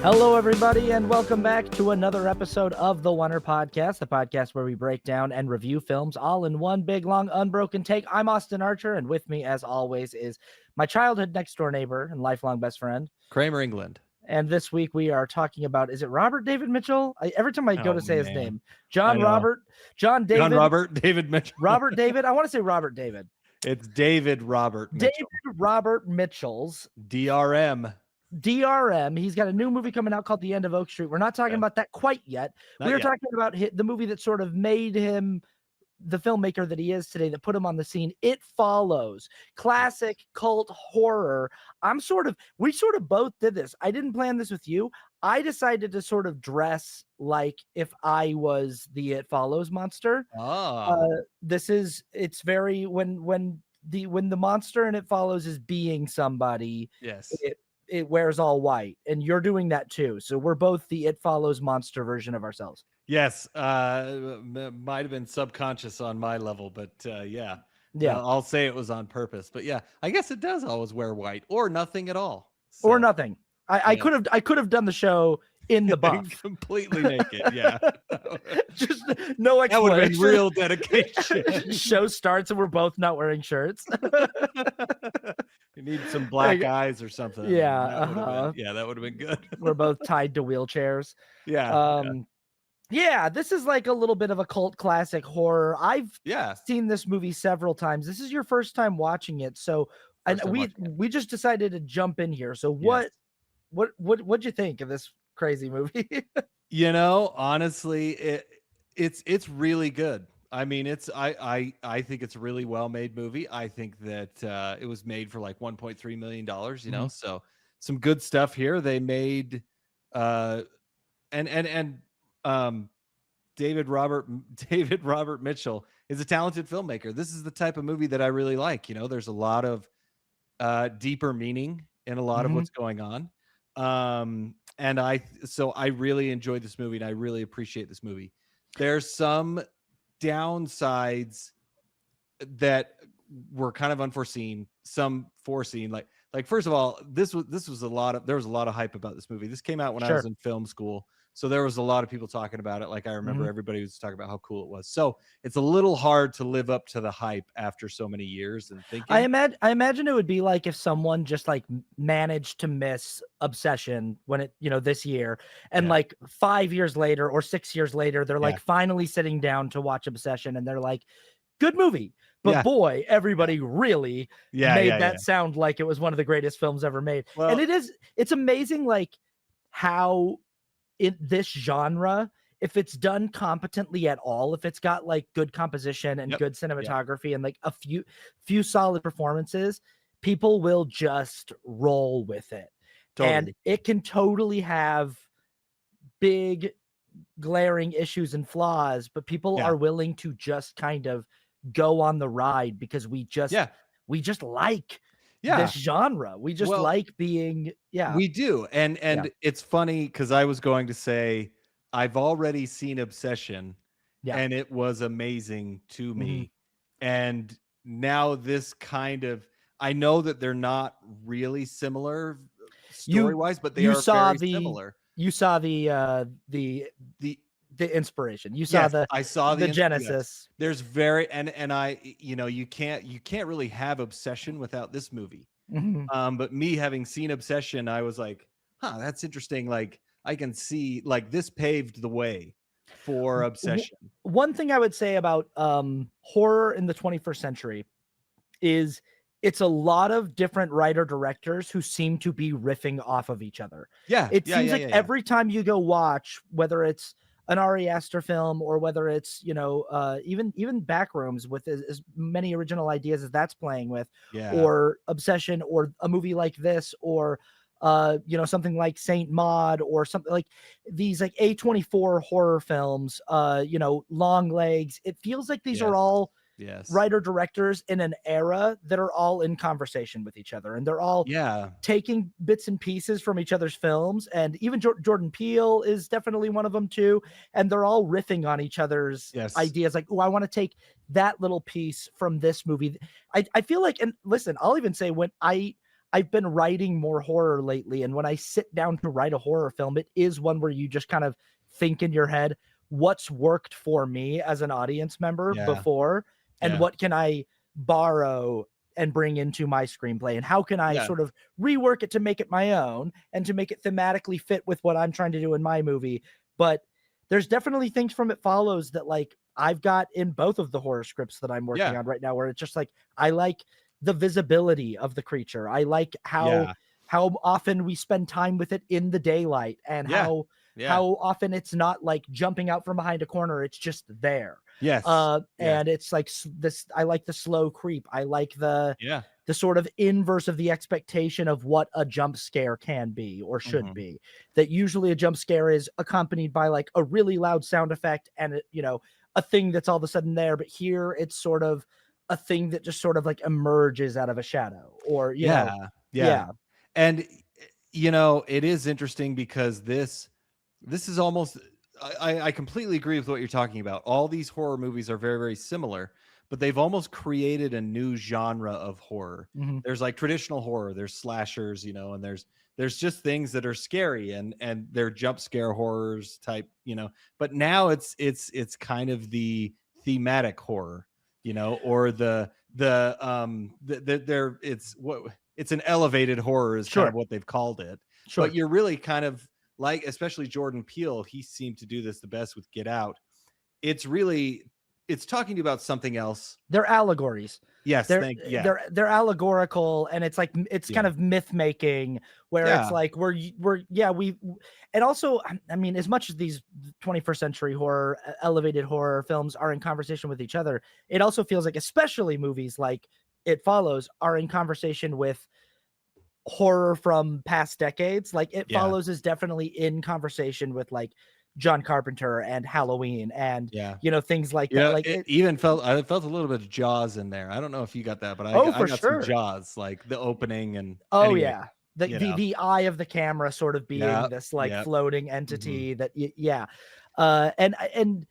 Hello, everybody, and welcome back to another episode of the Oner Podcast, the podcast where we break down and review films all in one big, long, unbroken take. I'm Austin Archer, and with me, as always, is my childhood next-door neighbor and lifelong best friend, Cramer, England. And this week we are talking about, is it Robert David Mitchell? Every time I go to say his name, John David Mitchell. Robert David. I want to say Robert David. It's David Robert Mitchell. David Robert Mitchell's DRM. He's got a new movie coming out called The End of Oak Street. We're not talking about that quite yet. We are talking about the movie that sort of made him the filmmaker that he is today, that put him on the scene. It Follows, classic cult horror. We sort of both did this. I didn't plan this with you. I decided to sort of dress like if I was the It Follows monster. It's very when the monster in It Follows is being somebody. Yes. It wears all white, and you're doing that too. So we're both the It Follows monster version of ourselves. Yes. Might have been subconscious on my level, but yeah. I'll say it was on purpose, but yeah, I guess it does always wear white or nothing at all. So, or nothing. I could have done the show in the buff. Completely naked, yeah. Just no explanation. That would have been real dedication. Show starts and we're both not wearing shirts. You need some black eyes or something. Yeah. That would have been good. We're both tied to wheelchairs. Yeah. This is like a little bit of a cult classic horror. I've seen this movie several times. This is your first time watching it. So we just decided to jump in here. So what'd you think of this crazy movie? Honestly, it's really good. I mean, I think it's a really well-made movie. I think that it was made for like $1.3 million, so some good stuff here. They made David Robert Mitchell is a talented filmmaker. This is the type of movie that I really like. There's a lot of deeper meaning in a lot of what's going on. And I really enjoyed this movie, and I really appreciate this movie. There's some downsides that were kind of unforeseen, some foreseen. Like first of all, there was a lot of hype about this movie. This came out when I was in film school, so there was a lot of people talking about it. Like I remember everybody was talking about how cool it was. So it's a little hard to live up to the hype after so many years and thinking. I imagine it would be like if someone just like managed to miss Obsession when it, this year, and like 5 years later or 6 years later, they're like finally sitting down to watch Obsession, and they're like, good movie. But boy, everybody really made that sound like it was one of the greatest films ever made. Well, and it's amazing like how in this genre, if it's done competently at all, if it's got like good composition and good cinematography and like a few solid performances, people will just roll with it. Totally. And it can totally have big glaring issues and flaws, but people are willing to just kind of go on the ride because we just like this genre. We just like being we do. And it's funny because I was going to say I've already seen Obsession and it was amazing to me. And now this kind of, I know that they're not really similar story-wise, but they are very similar. You saw the inspiration. You saw I saw the genesis. Yes. There's very and I you can't really have Obsession without this movie. But me having seen Obsession, I was like, that's interesting. Like I can see like this paved the way for Obsession. One thing I would say about horror in the 21st century is it's a lot of different writer directors who seem to be riffing off of each other. It seems like every time you go watch, whether it's an Ari Aster film or whether it's, even Backrooms with as many original ideas as that's playing with, or Obsession, or a movie like this, or something like Saint Maud, or something like these like A24 horror films, Long Legs. It feels like these are all writer directors in an era that are all in conversation with each other, and they're all taking bits and pieces from each other's films. And even Jordan Peele is definitely one of them too, and they're all riffing on each other's ideas, like, oh, I want to take that little piece from this movie. I feel like, and listen, I'll even say when I I've been writing more horror lately, and when I sit down to write a horror film, it is one where you just kind of think in your head, what's worked for me as an audience member Yeah. before, and Yeah. what can I borrow and bring into my screenplay, and how can I Yeah. sort of rework it to make it my own and to make it thematically fit with what I'm trying to do in my movie. But there's definitely things from It Follows that like I've got in both of the horror scripts that I'm working Yeah. on right now, where it's just like I like the visibility of the creature. I like Yeah. how often we spend time with it in the daylight, and Yeah. Yeah. how often it's not like jumping out from behind a corner, it's just there. Yes. Yes. And it's like this, I like the slow creep. I like Yeah. the sort of inverse of the expectation of what a jump scare can be or should Mhm. be. That usually a jump scare is accompanied by like a really loud sound effect and you know, a thing that's all of a sudden there, but here it's sort of a thing that just sort of like emerges out of a shadow, or you know. Yeah. Yeah. Yeah. And you know, it is interesting because this is almost I completely agree with what you're talking about. All these horror movies are very, very similar, but they've almost created a new genre of horror. Mhm. There's like traditional horror, there's slashers, you know, and there's just things that are scary and they're jump scare horrors type, you know. But now it's kind of the thematic horror, you know, or they're it's an elevated horror is kind of Sure. what they've called it. But Sure. you're really kind of like, especially Jordan Peele, he seemed to do this the best with Get Out. It's really, it's talking to you about something else. They're allegories. Yes, yeah, They're allegorical, and it's like it's kind yeah, of myth making where it's yeah, like we're yeah we and also I mean, as much as these 21st century horror elevated horror films are in conversation with each other, it also feels like especially movies like It Follows are in conversation with horror from past decades. Like It yeah, Follows is definitely in conversation with like John Carpenter and Halloween and yeah. you know things like You that. know, Like it it. even felt, I felt a little bit of Jaws in there. I don't know if you got that, but Oh, I for got some sure. Jaws, like the opening and Oh anyway, yeah. The, you the know, the eye of the camera sort of yeah, being this like yeah, floating hmm, entity that yeah. And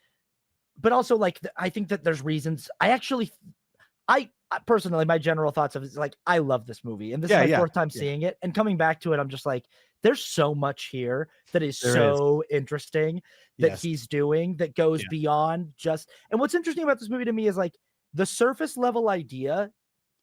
but also like I think that there's reasons. I personally, my general thoughts of it is like I love this movie, and this is yeah, my yeah, fourth time yeah. seeing it. And coming back to it, I'm just like, there's so much here that is There is, so interesting that yes, he's doing that goes yeah, beyond just. And what's interesting about this movie to me is like the surface level idea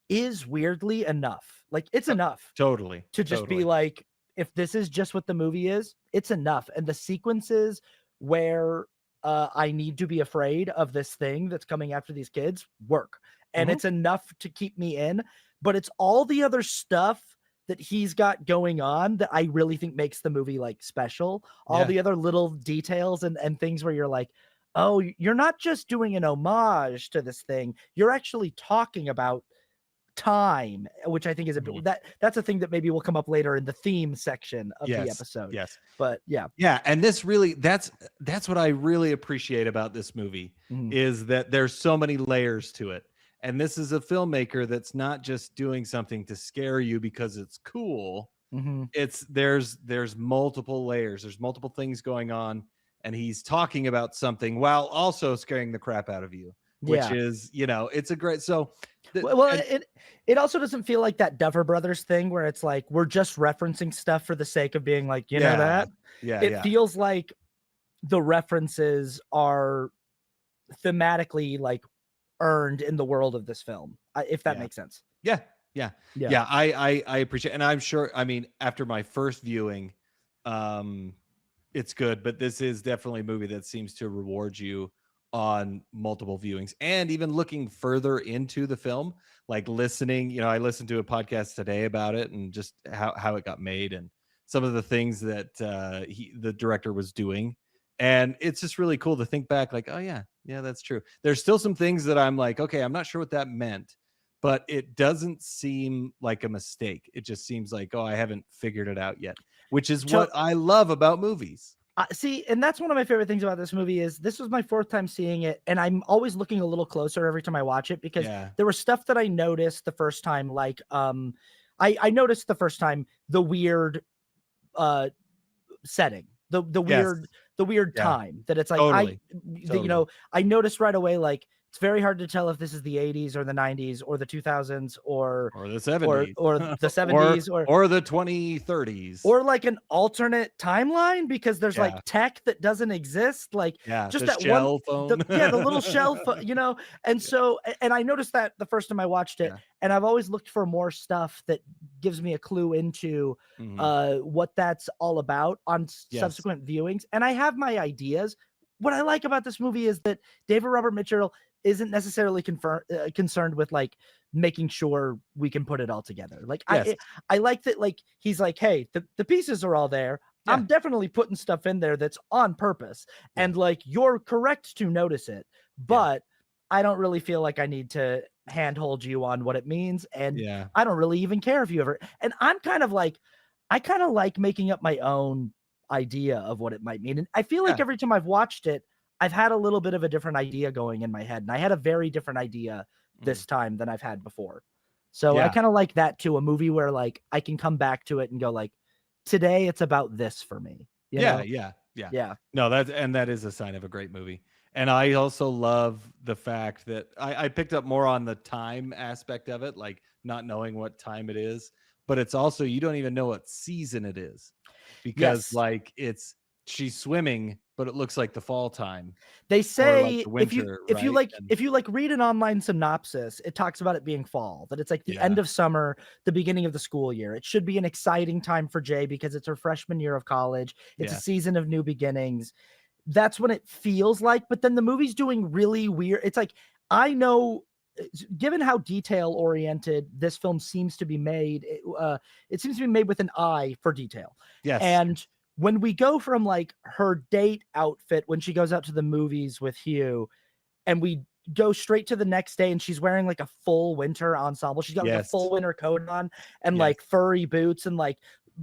is weirdly enough. Like it's To- enough totally, to just be totally, like, if this is just what the movie is, it's enough. And the sequences where I need to be afraid of this thing that's coming after these kids work. And hmm, it's enough to keep me in. But it's all the other stuff that he's got going on that I really think makes the movie like special. All yeah, the other little details and things where you're like, oh, you're not just doing an homage to this thing. You're actually talking about time, which I think is a bit mhm, that's a thing that maybe will come up later in the theme section of the yes, episode. yes. But yeah. Yeah, and this really, that's what I really appreciate about this movie Mhm. is that there's so many layers to it. And this is a filmmaker that's not just doing something to scare you because it's cool. Mhm. It's there's multiple layers. There's multiple things going on and he's talking about something while also scaring the crap out of you, which Yeah. is, you know, it's a great so the, Well, and it also doesn't feel like that Duffer Brothers thing where it's like we're just referencing stuff for the sake of being like, you know yeah. that? Yeah, It yeah. feels like the references are thematically like earned in the world of this film, if that Yeah. makes sense. Yeah, yeah, Yeah. yeah. I appreciate, and I'm sure. I mean, after my first viewing, um, it's good, but this is definitely a movie that seems to reward you on multiple viewings, and even looking further into the film, like listening. You know, I listened to a podcast today about it, and just how it got made, and some of the things that the director was doing. And it's just really cool to think back, like, oh yeah, yeah, that's true. There's still some things that I'm like, okay, I'm not sure what that meant, but it doesn't seem like a mistake. It just seems like, oh, I haven't figured it out yet, which is To what I love about movies. see, and that's one of my favorite things about this movie is this was my fourth time seeing it, and I'm always looking a little closer every time I watch it because Yeah. there was stuff that I noticed the first time, like I noticed the first time the weird uh setting, the Yes. weird the weird Yeah. time that it's like Totally. you Totally. know, I noticed right away like it's very hard to tell if this is the 80s or the 90s or the 2000s or the 70s or the 70s or the 2030s or like an alternate timeline, because there's like tech that doesn't exist, like just the that shell phone. the little shell phone, you know. And so, and I noticed that the first time I watched it, and I've always looked for more stuff that gives me a clue into what that's all about on subsequent viewings, and I have my ideas. What I like about this movie is that David Robert Mitchell isn't necessarily concerned with like making sure we can put it all together. Like I like that, like he's like, hey, the pieces are all there. I'm definitely putting stuff in there that's on purpose. And like, you're correct to notice it, but I don't really feel like I need to handhold you on what it means. And I don't really even care if you ever, and I'm kind of like, I kind of like making up my own idea of what it might mean. And I feel like every time I've watched it, I've had a little bit of a different idea going in my head. And I had a very different idea this time than I've had before. So I kind of like that too, a movie where like I can come back to it and go like, today it's about this for me. You know? Yeah. No, that is a sign of a great movie. And I also love the fact that I picked up more on the time aspect of it, like not knowing what time it is, but it's also, you don't even know what season it is, because like she's swimming, but it looks like the fall time. They say like winter, if you read an online synopsis, it talks about it being fall, that it's like the end of summer, the beginning of the school year. It should be an exciting time for Jay because it's her freshman year of college. It's a season of new beginnings. That's when it feels like, but then the movie's doing really weird. It's like, I know, given how detail oriented this film seems to be made, it seems to be made with an eye for detail. And when we go from like her date outfit when she goes out to the movies with Hugh, and we go straight to the next day and she's wearing like a full winter ensemble. She's got like a full winter coat on and like furry boots and like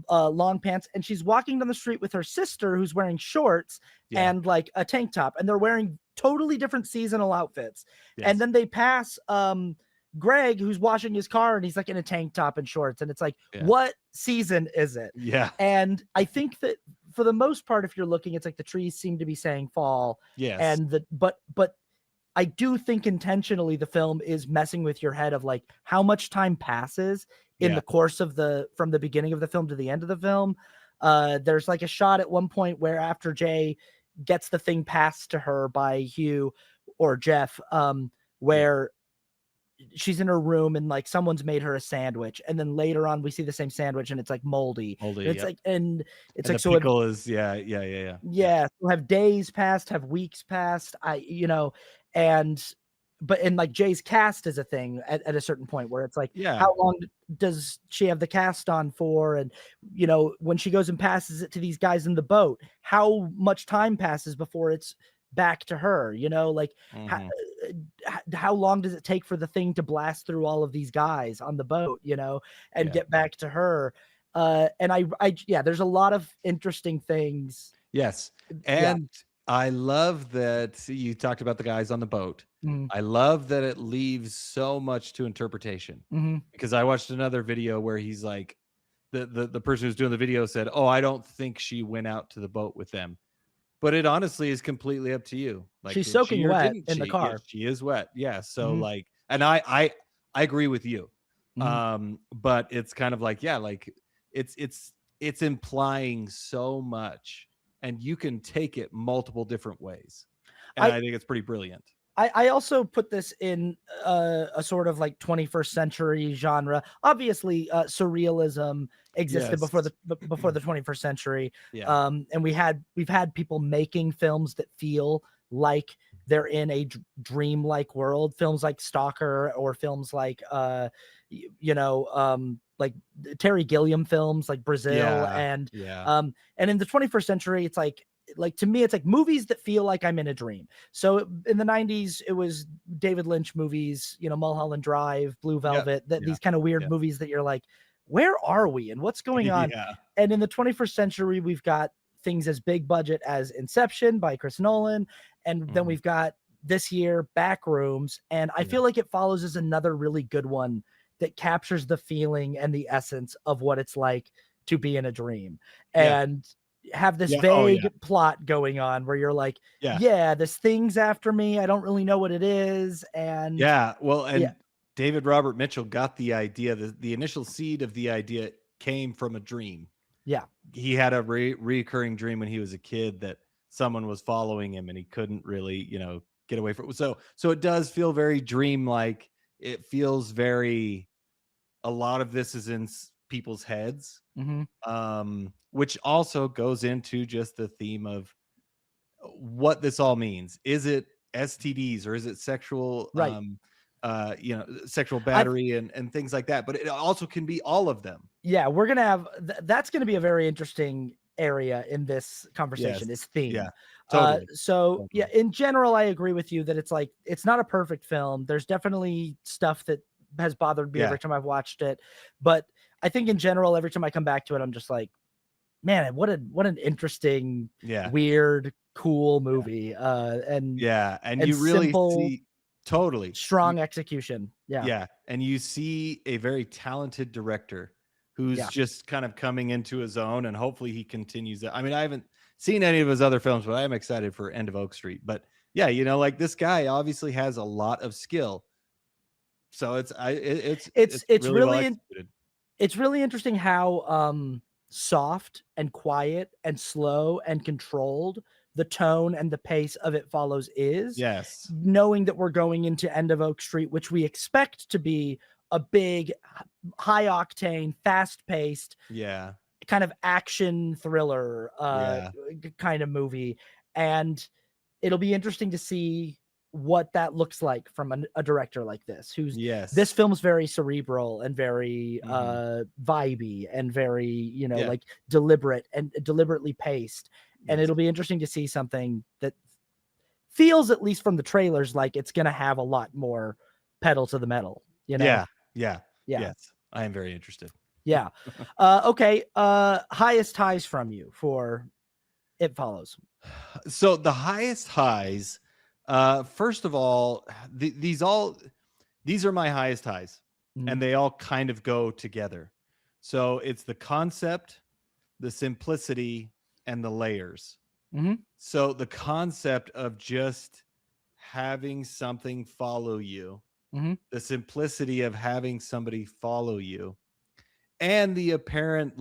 long pants, and she's walking down the street with her sister who's wearing shorts and like a tank top, and they're wearing totally different seasonal outfits. And then they pass Greg, who's washing his car, and he's like in a tank top and shorts, and it's like, what season is it? And I think that for the most part, if you're looking, it's like the trees seem to be saying fall. And but I do think intentionally the film is messing with your head of like how much time passes in the course of from the beginning of the film to the end of the film. There's like a shot at one point where after Jay gets the thing passed to her by Hugh or Jeff, where she's in her room and like someone's made her a sandwich, and then later on we see the same sandwich and it's like moldy. It's like, and it's like, the pickle is so have days passed, have weeks passed, and like Jay's cast is a thing at a certain point where it's like, how long does she have the cast on for? And when she goes and passes it to these guys in the boat, how much time passes before it's back to her? Like how long does it take for the thing to blast through all of these guys on the boat, and get back to her? And I there's a lot of interesting things. And I love that you talked about the guys on the boat. I love that it leaves so much to interpretation, because I watched another video where he's like, the person who's doing the video said, oh, I don't think she went out to the boat with them. But it honestly is completely up to you. Like, she's soaking wet in the car. She is wet. So like, and I agree with you. But it's kind of like, like it's implying so much, and you can take it multiple different ways. And I think it's pretty brilliant. I also put this in a sort of like 21st century genre. Obviously, surrealism existed before the 21st century. And we've had people making films that feel like they're in a dream-like world. Films like Stalker, or films like like Terry Gilliam films like Brazil, and in the 21st century, it's like to me, it's like movies that feel like I'm in a dream. So in the 90s, it was David Lynch movies, Mulholland Drive, Blue Velvet, these kind of weird movies that you're like, where are we and what's going on? And in the 21st century, we've got things as big budget as Inception by Chris Nolan. And then we've got this year Backrooms. And I feel like it follows as another really good one that captures the feeling and the essence of what it's like to be in a dream. And have this Yeah. Oh yeah. vague plot going on where you're like, Yeah. yeah, this thing's after me. I don't really know what it is. And Yeah. Well, yeah, and David Robert Mitchell got the idea. The initial seed of the idea came from a dream. yeah. He had a reoccurring dream when he was a kid that someone was following him and he couldn't really, get away from it. So it does feel very dreamlike. It feels very, a lot of this is in people's heads. Mm-hmm. Which also goes into just the theme of what this all means. Is it STDs or is it sexual, Right. sexual I battery and things like that? But it also can be all of them. Yeah, we're gonna have that's gonna be a very interesting area in this Yes. conversation, is theme. Yeah. Totally. So yeah, Totally. in general, I agree with you that it's like it's not a perfect film. There's definitely stuff that has bothered me Yeah. every time I've watched it, but I think in general, every time I come back to it, I'm just like, man, what an interesting, Yeah. weird, cool movie. And Yeah. And and you really simple, see totally. strong execution. Yeah, Yeah, and you see a very talented director who's yeah. just kind of coming into his own, and hopefully he continues that. I mean, I haven't seen any of his other films, but I am excited for End of Oak Street. But yeah, like this guy obviously has a lot of skill, so it's It's really well really executed. it's really interesting how soft and quiet and slow and controlled the tone and the pace of It Follows is, Yes. knowing that we're going into End of Oak Street, which we expect to be a big, high octane, fast paced Yeah. kind of action thriller Yeah. kind of movie. And it'll be interesting to see what that looks like from a director like this, who's this Yes. film's very cerebral and very Mhm. vibey and very, Yeah. like deliberate and deliberately paced. And Yes. it'll be interesting to see something that feels, at least from the trailers, like it's going to have a lot more pedal to the metal, Yeah. Yeah. Yeah. Yes. I am very interested. Yeah. Okay. Highest highs from you for It Follows. So the highest highs, first of all, these are my highest highs, Mhm. and they all kind of go together. So it's the concept, the simplicity, and the layers. Mhm. So the concept of just having something follow you, Mhm. the simplicity of having somebody follow you, and the apparent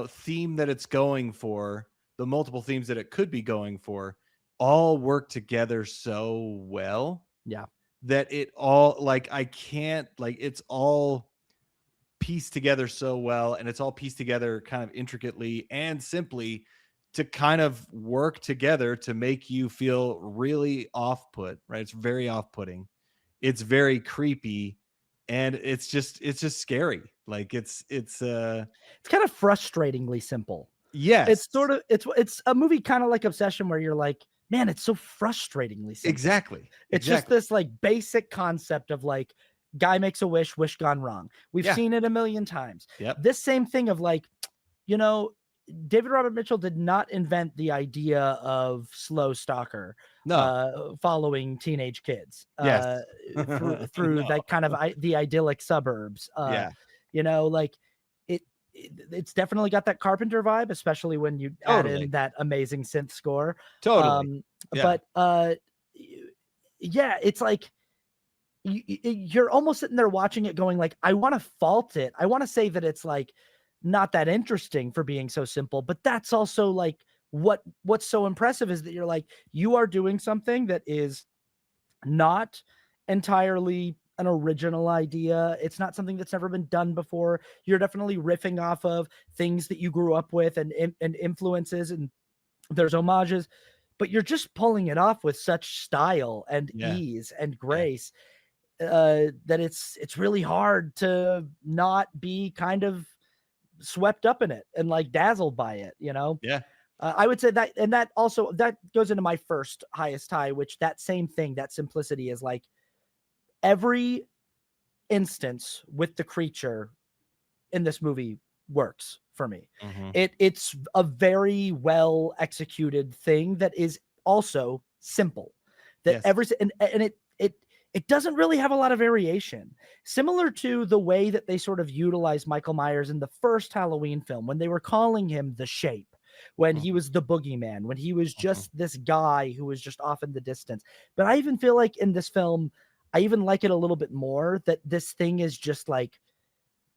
theme that it's going for, the multiple themes that it could be going for, all work together so well Yeah. that it all, like, I can't, like, it's all pieced together so well, and it's all pieced together kind of intricately and simply to kind of work together to make you feel really off put, right? It's very off putting, it's very creepy, and it's just scary. Like It's kind of frustratingly simple. yes. It's a movie kind of like Obsession, where you're like, man, it's so frustratingly simple. Exactly. It's just Exactly. this like basic concept of like, guy makes a wish, wish gone wrong. We've Yeah. seen it a million times. Yep. This same thing of like, you know, David Robert Mitchell did not invent the idea of slow stalker No. following teenage kids Yes. through No. that kind of the idyllic suburbs. Yeah. Like it's definitely got that Carpenter vibe, especially when you add in Totally. that amazing synth score. Totally. Yeah. But yeah, it's like you're almost sitting there watching it going like, I want to fault it. I want to say that it's like not that interesting for being so simple, but that's also like what's so impressive is that you're like, you are doing something that is not entirely an original idea. It's not something that's never been done before. You're definitely riffing off of things that you grew up with and influences, and there's homages, but you're just pulling it off with such style and Yeah. ease and Yeah. grace that it's really hard to not be kind of swept up in it and like dazzled by it. Yeah. I would say that, and that also that goes into my first highest high, which that same thing, that simplicity, is like every instance with the creature in this movie works for me. Mhm. It's a very well executed thing that is also simple. That Yes. it doesn't really have a lot of variation. Similar to the way that they sort of utilize Michael Myers in the first Halloween film when they were calling him the Shape. when Mhm. he was the boogeyman, when he was Mhm. just this guy who was just off in the distance. But I even feel like in this film, I even like it a little bit more that this thing is just like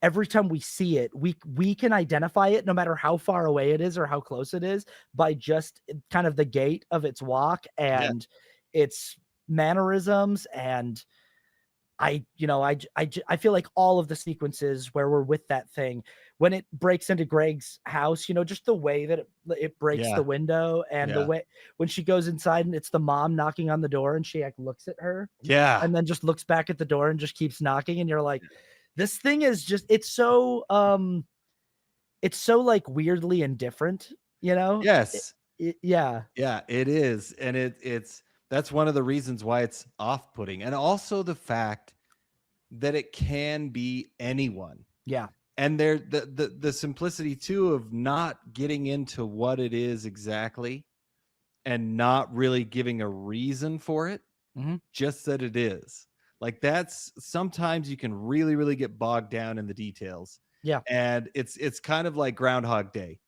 every time we see it, we can identify it no matter how far away it is or how close it is by just kind of the gait of its walk Yeah. and its mannerisms. And I feel like all of the sequences where we're with that thing, when it breaks into Greg's house, just the way that it breaks the Yeah. window, and the Yeah. way when she goes inside and it's the mom knocking on the door and she like looks at her Yeah. and then just looks back at the door and just keeps knocking, and you're like, this thing is just it's so like weirdly indifferent, you know? Yes. Yeah. Yeah, it is. And it's that's one of the reasons why it's off-putting. And also the fact that it can be anyone. Yeah. And there the simplicity too of not getting into what it is exactly and not really giving a reason for it, Mhm. just that it is. Like that's sometimes you can really, really get bogged down in the details. Yeah. And it's kind of like Groundhog Day.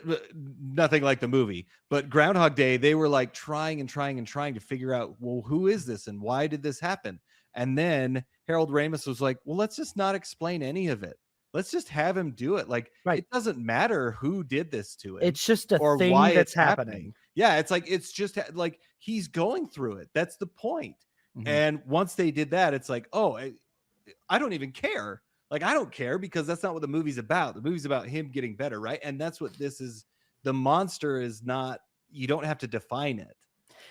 Nothing like the movie, but Groundhog Day, they were like trying and trying and trying to figure out, well, who is this and why did this happen? And then Harold Ramis was like, well, let's just not explain any of it. Let's just have him do it. Like Right. it doesn't matter who did this to him It's just a or thing why that's it's happening. happening. Yeah, it's like it's just like he's going through it. That's the point. Mhm. And once they did that, it's like, oh, I don't even care. Like I don't care because that's not what the movie's about. The movie's about him getting better, right? And that's what this is. The monster is not. You don't have to define it.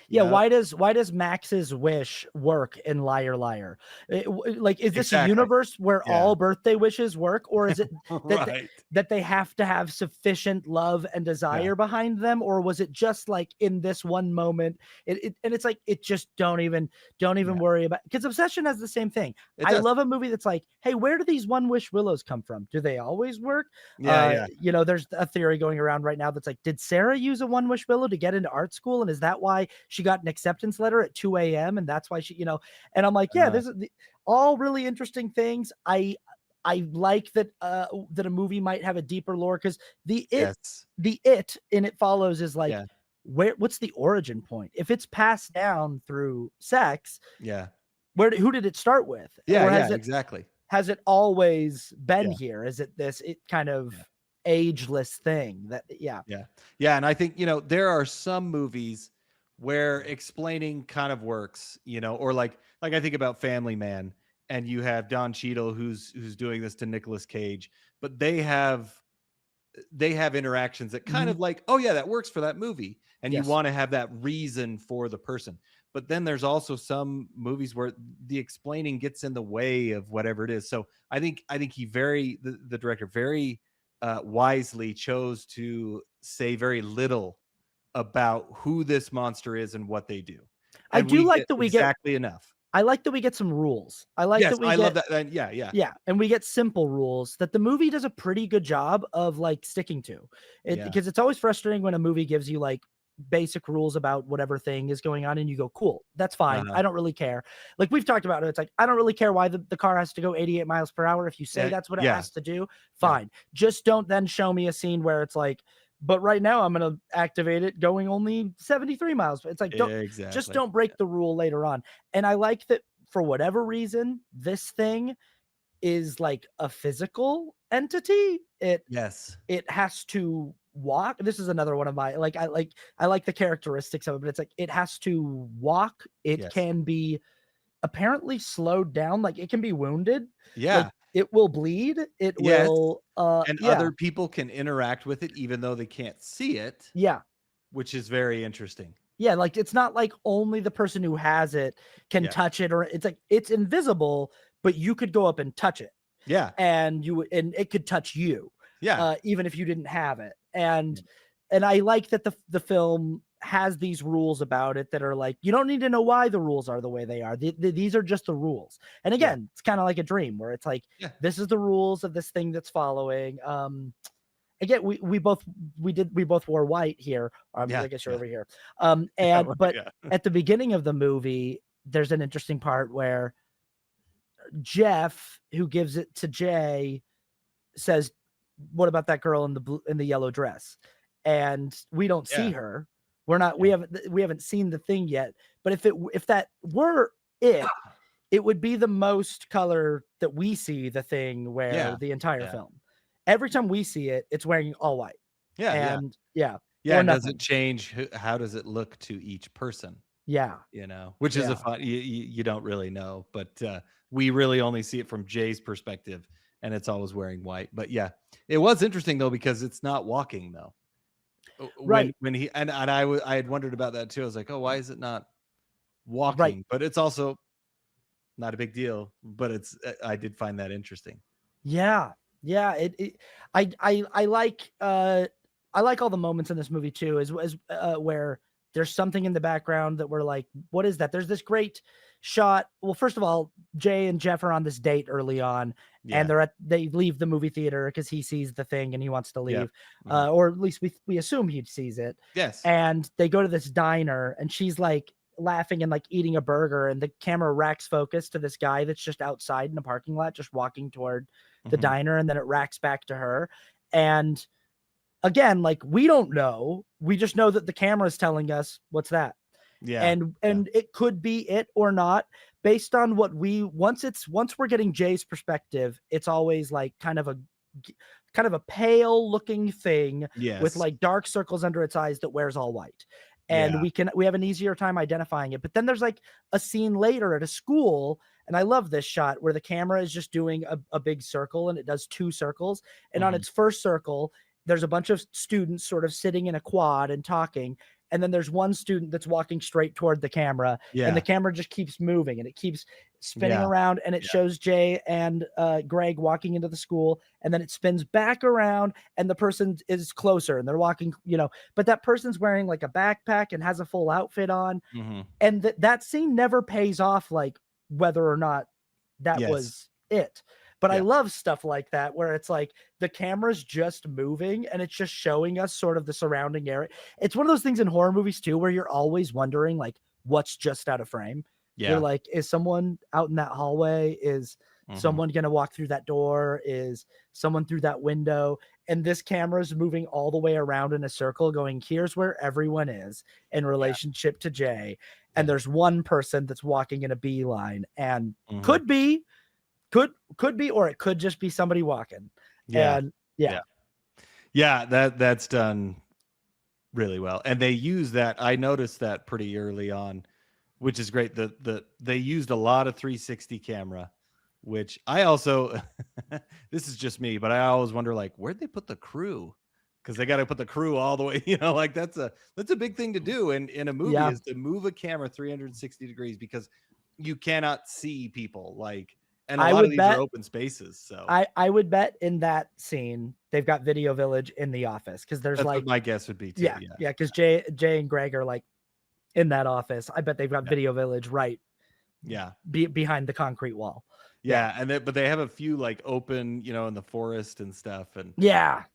You Yeah, know why does Max's wish work in Liar Liar? Like, is this a exactly. universe where Yeah. all birthday wishes work, or is it that Right. that they have to have sufficient love and Yeah. desire behind them, or was it just like in this one moment? And it's like it just don't even Yeah. worry about, because Obsession has the same thing. It I does. love a movie that's like, hey, where do these one wish willows come from? Do they always work? Yeah. Yeah. There's a theory going around right now that's like, did Sarah use a one wish willow to get into art school, and is that why she got an acceptance letter at 2 a.m. and that's why and I'm like, yeah, Uh, this is all really interesting things. I like that that a movie might have a deeper lore, because yes. the it in It Follows is like, Yeah. what's the origin point? If it's passed down through sex, Yeah. who did it start with? Yeah. Or Yeah. Exactly. has it always been Yeah. here? Is it this kind of Yeah. ageless thing that Yeah. Yeah. And I think, there are some movies where explaining kind of works, or like I think about Family Man, and you have Don Cheadle who's doing this to Nicolas Cage, but they have interactions that kind Mhm. of like, oh yeah, that works for that movie. And you Yes. want to have that reason for the person. But then there's also some movies where the explaining gets in the way of whatever it is. So I think the director very wisely chose to say very little about who this monster is and what they do. I And do we like get that exactly enough. I like that we get some rules. I like Yes, that we I love get, that. And yeah, yeah, yeah, and we get simple rules that the movie does a pretty good job of like sticking to. It yeah. Because it's always frustrating when a movie gives you like basic rules about whatever thing is going on and you go, cool, that's fine, Uh-huh. I don't really care. Like we've talked about it, it's like, I don't really care why the car has to go 88 miles per hour. If you say that's what it Yeah. has to do, Yeah. fine. Just don't then show me a scene where it's like, but right now I'm going to activate it going only 73 miles. It's like, just Exactly. don't break the rule later on. And I like that for whatever reason this thing is like a physical entity. Yes. It has to walk. This is another one of my I like the characteristics of it, but it's like it has to walk. It Yes. can be apparently slowed down, like it can be wounded, like Yeah. it will bleed. It Yes. will And yeah. other people can interact with it even though they can't see it, Yeah. which is very interesting. Yeah, like it's not like only the person who has it can Yeah. touch it, or it's like it's invisible, but you could go up and touch it. Yeah. And it could touch you, Yeah. even if you didn't have it. Yeah. And I like that the film has these rules about it that are like, you don't need to know why the rules are the way they are. These are just the rules. And Yeah. again, it's kind of like a dream where it's like, Yeah. this is the rules of this thing that's following. Again, we both wore white here. Yeah. I guess you're Yeah. over here. Yeah. Well, But yeah. at the beginning of the movie, there's an interesting part where Jeff, who gives it to Jay, says, what about that girl in the yellow dress? And we don't see Yeah. her. We're not, Yeah. we haven't seen the thing yet. But if that were it, it would be the most color that we see the thing wear Yeah. the entire Yeah. film. Every time we see it, it's wearing all white. Yeah. Yeah. And yeah, Yeah. or And does nothing. it change? How does it look to each person? Yeah. You know, which is Yeah. a fun, you don't really know, but we really only see it from Jay's perspective, and it's always wearing white. But yeah, it was interesting though, because it's not walking though. Right. When he, and I had wondered about that too. I was like, oh, why is it not Right. walking? But it's also not a big deal, but I did find that interesting. Yeah. Yeah. I like all the moments in this movie too, as where there's something in the background that we're like, what is that? There's this great shot. Well, first of all, Jay and Jeff are on this date early on, Yeah. and they leave the movie theater because he sees the thing and he wants to leave. Yeah. Or at least we assume he sees it. Yes. And they go to this diner and she's like laughing and like eating a burger, and the camera racks focus to this guy that's just outside in a parking lot, just walking toward the diner, and then it racks back to her. And again, like, we don't know. We just know that the camera is telling us what's that. Yeah. And it could be it or not, based on what once we're getting Jay's perspective, it's always like kind of a pale looking thing with like dark circles under its eyes that wears all white. And we have an easier time identifying it. But then there's like a scene later at a school, and I love this shot where the camera is just doing a big circle, and it does 2 circles. And on its first circle, there's a bunch of students sort of sitting in a quad and talking. And then there's one student that's walking straight toward the camera, and the camera just keeps moving and it keeps spinning around, and it shows Jay and Greg walking into the school, and then it spins back around and the person is closer and they're walking, but that person's wearing like a backpack and has a full outfit on. And that scene never pays off, like whether or not that was it. But I love stuff like that, where it's like the camera's just moving and it's just showing us sort of the surrounding area. It's one of those things in horror movies too, where you're always wondering like what's just out of frame. You're like, is someone out in that hallway? Is someone going to walk through that door? Is someone through that window? And this camera's moving all the way around in a circle going, here's where everyone is in relationship to Jay. And there's one person that's walking in a beeline, and could be, or it could just be somebody walking. And that's done really well. And they use that. I noticed that pretty early on, which is great. They used a lot of 360 camera, which I also, this is just me, but I always wonder, like, where'd they put the crew? Because they got to put the crew all the way, like that's a big thing to do in a movie, is to move a camera 360 degrees, because you cannot see people, like, and a lot of these are open spaces. So I would bet in that scene they've got Video Village in the office, because there's like, what my guess would be too. Yeah, because Jay and Greg are like in that office. I bet they've got Video Village right behind the concrete wall. But they have a few like open, in the forest and stuff, and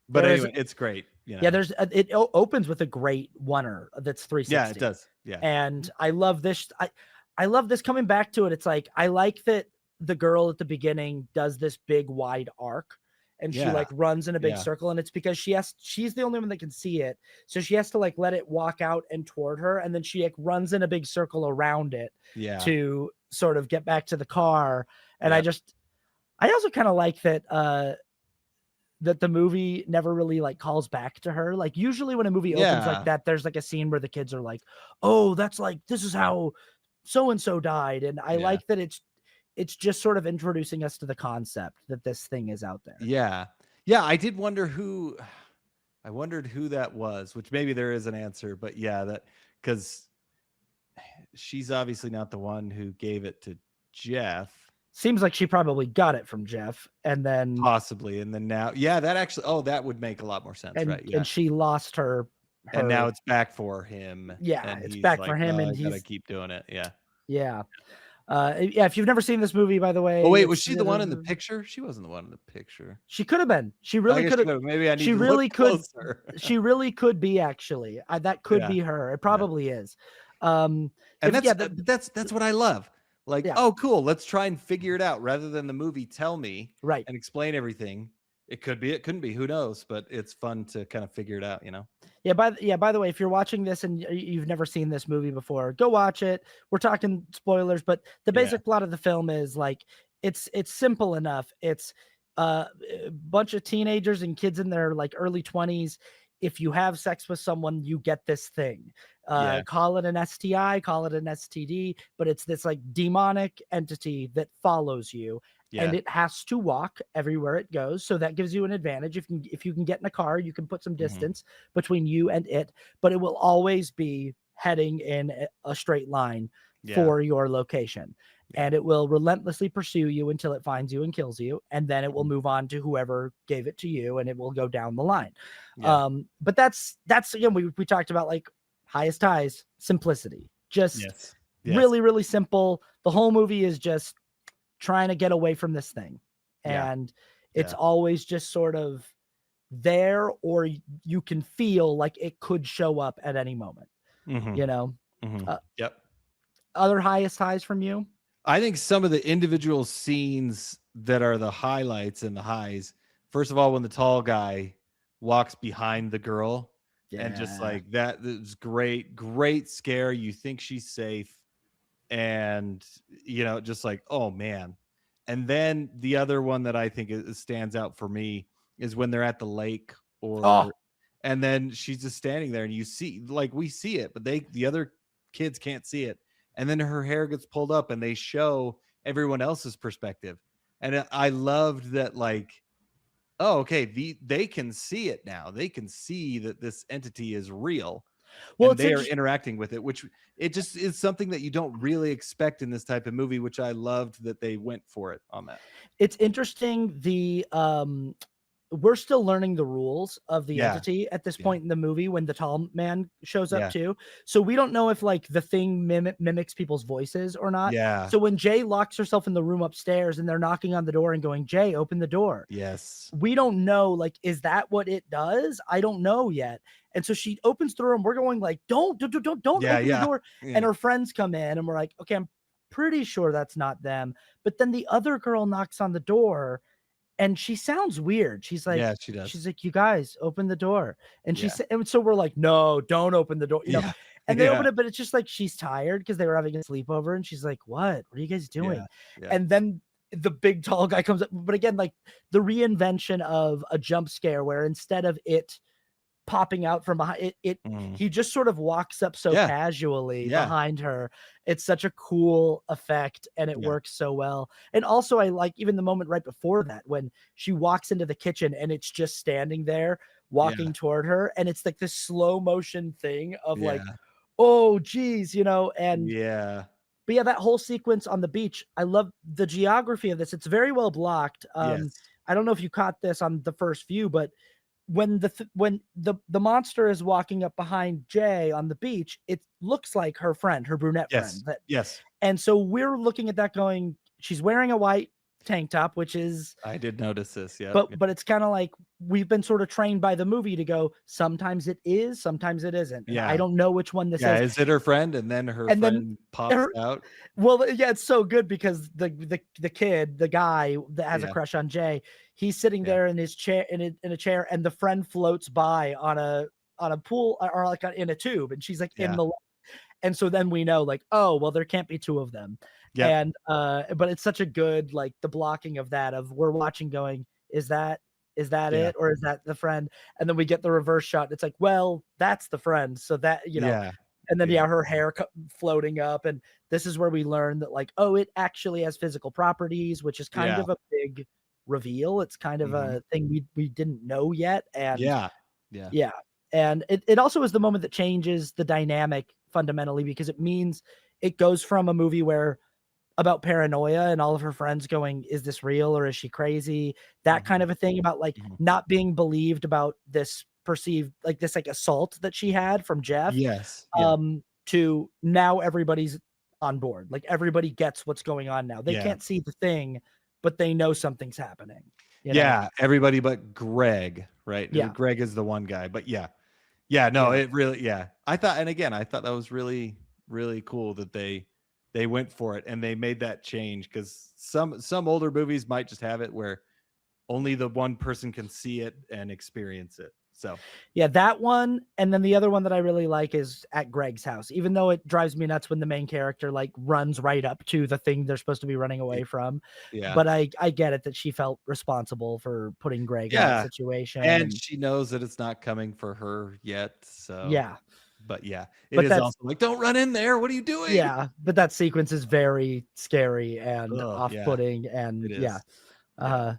but anyway, it's great. There's it opens with a great oneer that's 360. Yeah, it does. And I love this. I love this. Coming back to it, it's like, I like that the girl at the beginning does this big wide arc, and she like runs in a big circle, and it's because she's the only one that can see it, so she has to like let it walk out and toward her, and then she like runs in a big circle around it to sort of get back to the car. And I also kind of like that that the movie never really like calls back to her. Like, usually when a movie opens like that, there's like a scene where the kids are like, oh, that's like, this is how so and so died. And I like that it's just sort of introducing us to the concept that this thing is out there. I did wonder who that was, which maybe there is an answer, but that, because she's obviously not the one who gave it to Jeff. Seems like she probably got it from Jeff, and then possibly, and then now that actually, that would make a lot more sense. And, right. And she lost her, and now it's back for him. And it's back for him, and he's gotta keep doing it. If you've never seen this movie, by the way. Oh wait, was she the one in the picture? She wasn't the one in the picture. She could have been. She really could have. Maybe I need she to really look could. closer. She really could be, actually. That could be her. It probably is. And that's what I love. Like, oh, cool. Let's try and figure it out, rather than the movie tell me and explain everything. It could be, it couldn't be, who knows, but it's fun to kind of figure it out, you know. By the way, if you're watching this and you've never seen this movie before, go watch it. We're talking spoilers, but the Yeah. basic plot of the film is like it's simple enough. It's a bunch of teenagers and kids in their like early 20s. If you have sex with someone, you get this thing. Yeah. Call it an STI, call it an STD, but it's this like demonic entity that follows you, and Yeah. it has to walk everywhere it goes. So that gives you an advantage. If you can get in a car, you can put some distance between you and it, but it will always be heading in a straight line for your location. And it will relentlessly pursue you until it finds you and kills you. And then it will move on to whoever gave it to you, and it will go down the line. Yeah. But that's again, we talked about like highest highs, simplicity, just really, really simple. The whole movie is just trying to get away from this thing. And it's always just sort of there, or you can feel like it could show up at any moment, you know? Other highest highs from you? I think some of the individual scenes that are the highlights and the highs. First of all, when the tall guy walks behind the girl and just like that is great, great scare. You think she's safe, and you know, just like, oh man. And then the other one that I think stands out for me is when they're at the lake, and then she's just standing there, and you see, like, we see it, but the other kids can't see it. And then her hair gets pulled up, and they show everyone else's perspective. And I loved that, like, oh, okay, they can see it now. They can see that this entity is real. Well, and they are interacting with it, which it just is something that you don't really expect in this type of movie, which I loved that they went for it on that. It's interesting. We're still learning the rules of the entity at this point in the movie when the tall man shows up too. So we don't know if like the thing mimics people's voices or not. Yeah. So when Jay locks herself in the room upstairs and they're knocking on the door and going, Jay, open the door. Yes. We don't know, like, is that what it does? I don't know yet. And so she opens the door and we're going like, don't open the door. Yeah. And her friends come in and we're like, okay, I'm pretty sure that's not them. But then the other girl knocks on the door. And she sounds weird. She's like, she does. She's like, you guys open the door. And she said, and so we're like, no, don't open the door. You know, and they open it, but it's just like, she's tired because they were having a sleepover. And she's like, what are you guys doing? And then the big tall guy comes up. But again, like the reinvention of a jump scare where instead of it popping out from behind he just sort of walks up so casually behind her. It's such a cool effect, and it works so well. And also I like even the moment right before that when she walks into the kitchen and it's just standing there walking toward her, and it's like this slow motion thing of like, oh geez, you know. And but yeah, that whole sequence on the beach, I love the geography of this. It's very well blocked. I don't know if you caught this on the first view, but when the monster is walking up behind Jay on the beach, it looks like her friend, her brunette friend. And so we're looking at that going, she's wearing a white tank top, which is, I did notice this. But it's kind of like we've been sort of trained by the movie to go, sometimes it is, sometimes it isn't. And I don't know which one this is. Is it her friend? And then her friend pops out. Well, yeah, it's so good because the kid, the guy that has a crush on Jay, he's sitting there in his chair, in a chair, and the friend floats by on a pool or like in a tube, and she's like in the. And so then we know, like, oh, well, there can't be two of them. And but it's such a good, like, the blocking of that, of we're watching going, is that it, or is that the friend? And then we get the reverse shot. It's like, well, that's the friend. So that, you know, and then her hair floating up, and this is where we learn that, like, oh, it actually has physical properties, which is kind of a big reveal. It's kind of a thing we didn't know yet. And and it also is the moment that changes the dynamic fundamentally, because it means it goes from a movie where about paranoia and all of her friends going, is this real or is she crazy? That kind of a thing about like not being believed about this perceived, like this like assault that she had from Jeff. To now everybody's on board. Like everybody gets what's going on now. They can't see the thing, but they know something's happening. You know? Everybody but Greg, right? Greg is the one guy, but it really, I thought, and again, I thought that was really, really cool that they went for it and they made that change, because some older movies might just have it where only the one person can see it and experience it. So yeah, that one. And then the other one that I really like is at Greg's house, even though it drives me nuts when the main character like runs right up to the thing they're supposed to be running away from. yeah. But I get it that she felt responsible for putting Greg in that Yeah. situation. And And she knows that it's not coming for her yet. So, yeah, but yeah, it but is that's, also like, don't run in there. What are you doing? yeah, but that sequence is very scary and Oh, yeah, off-putting. it And yeah. is. Yeah. Uh,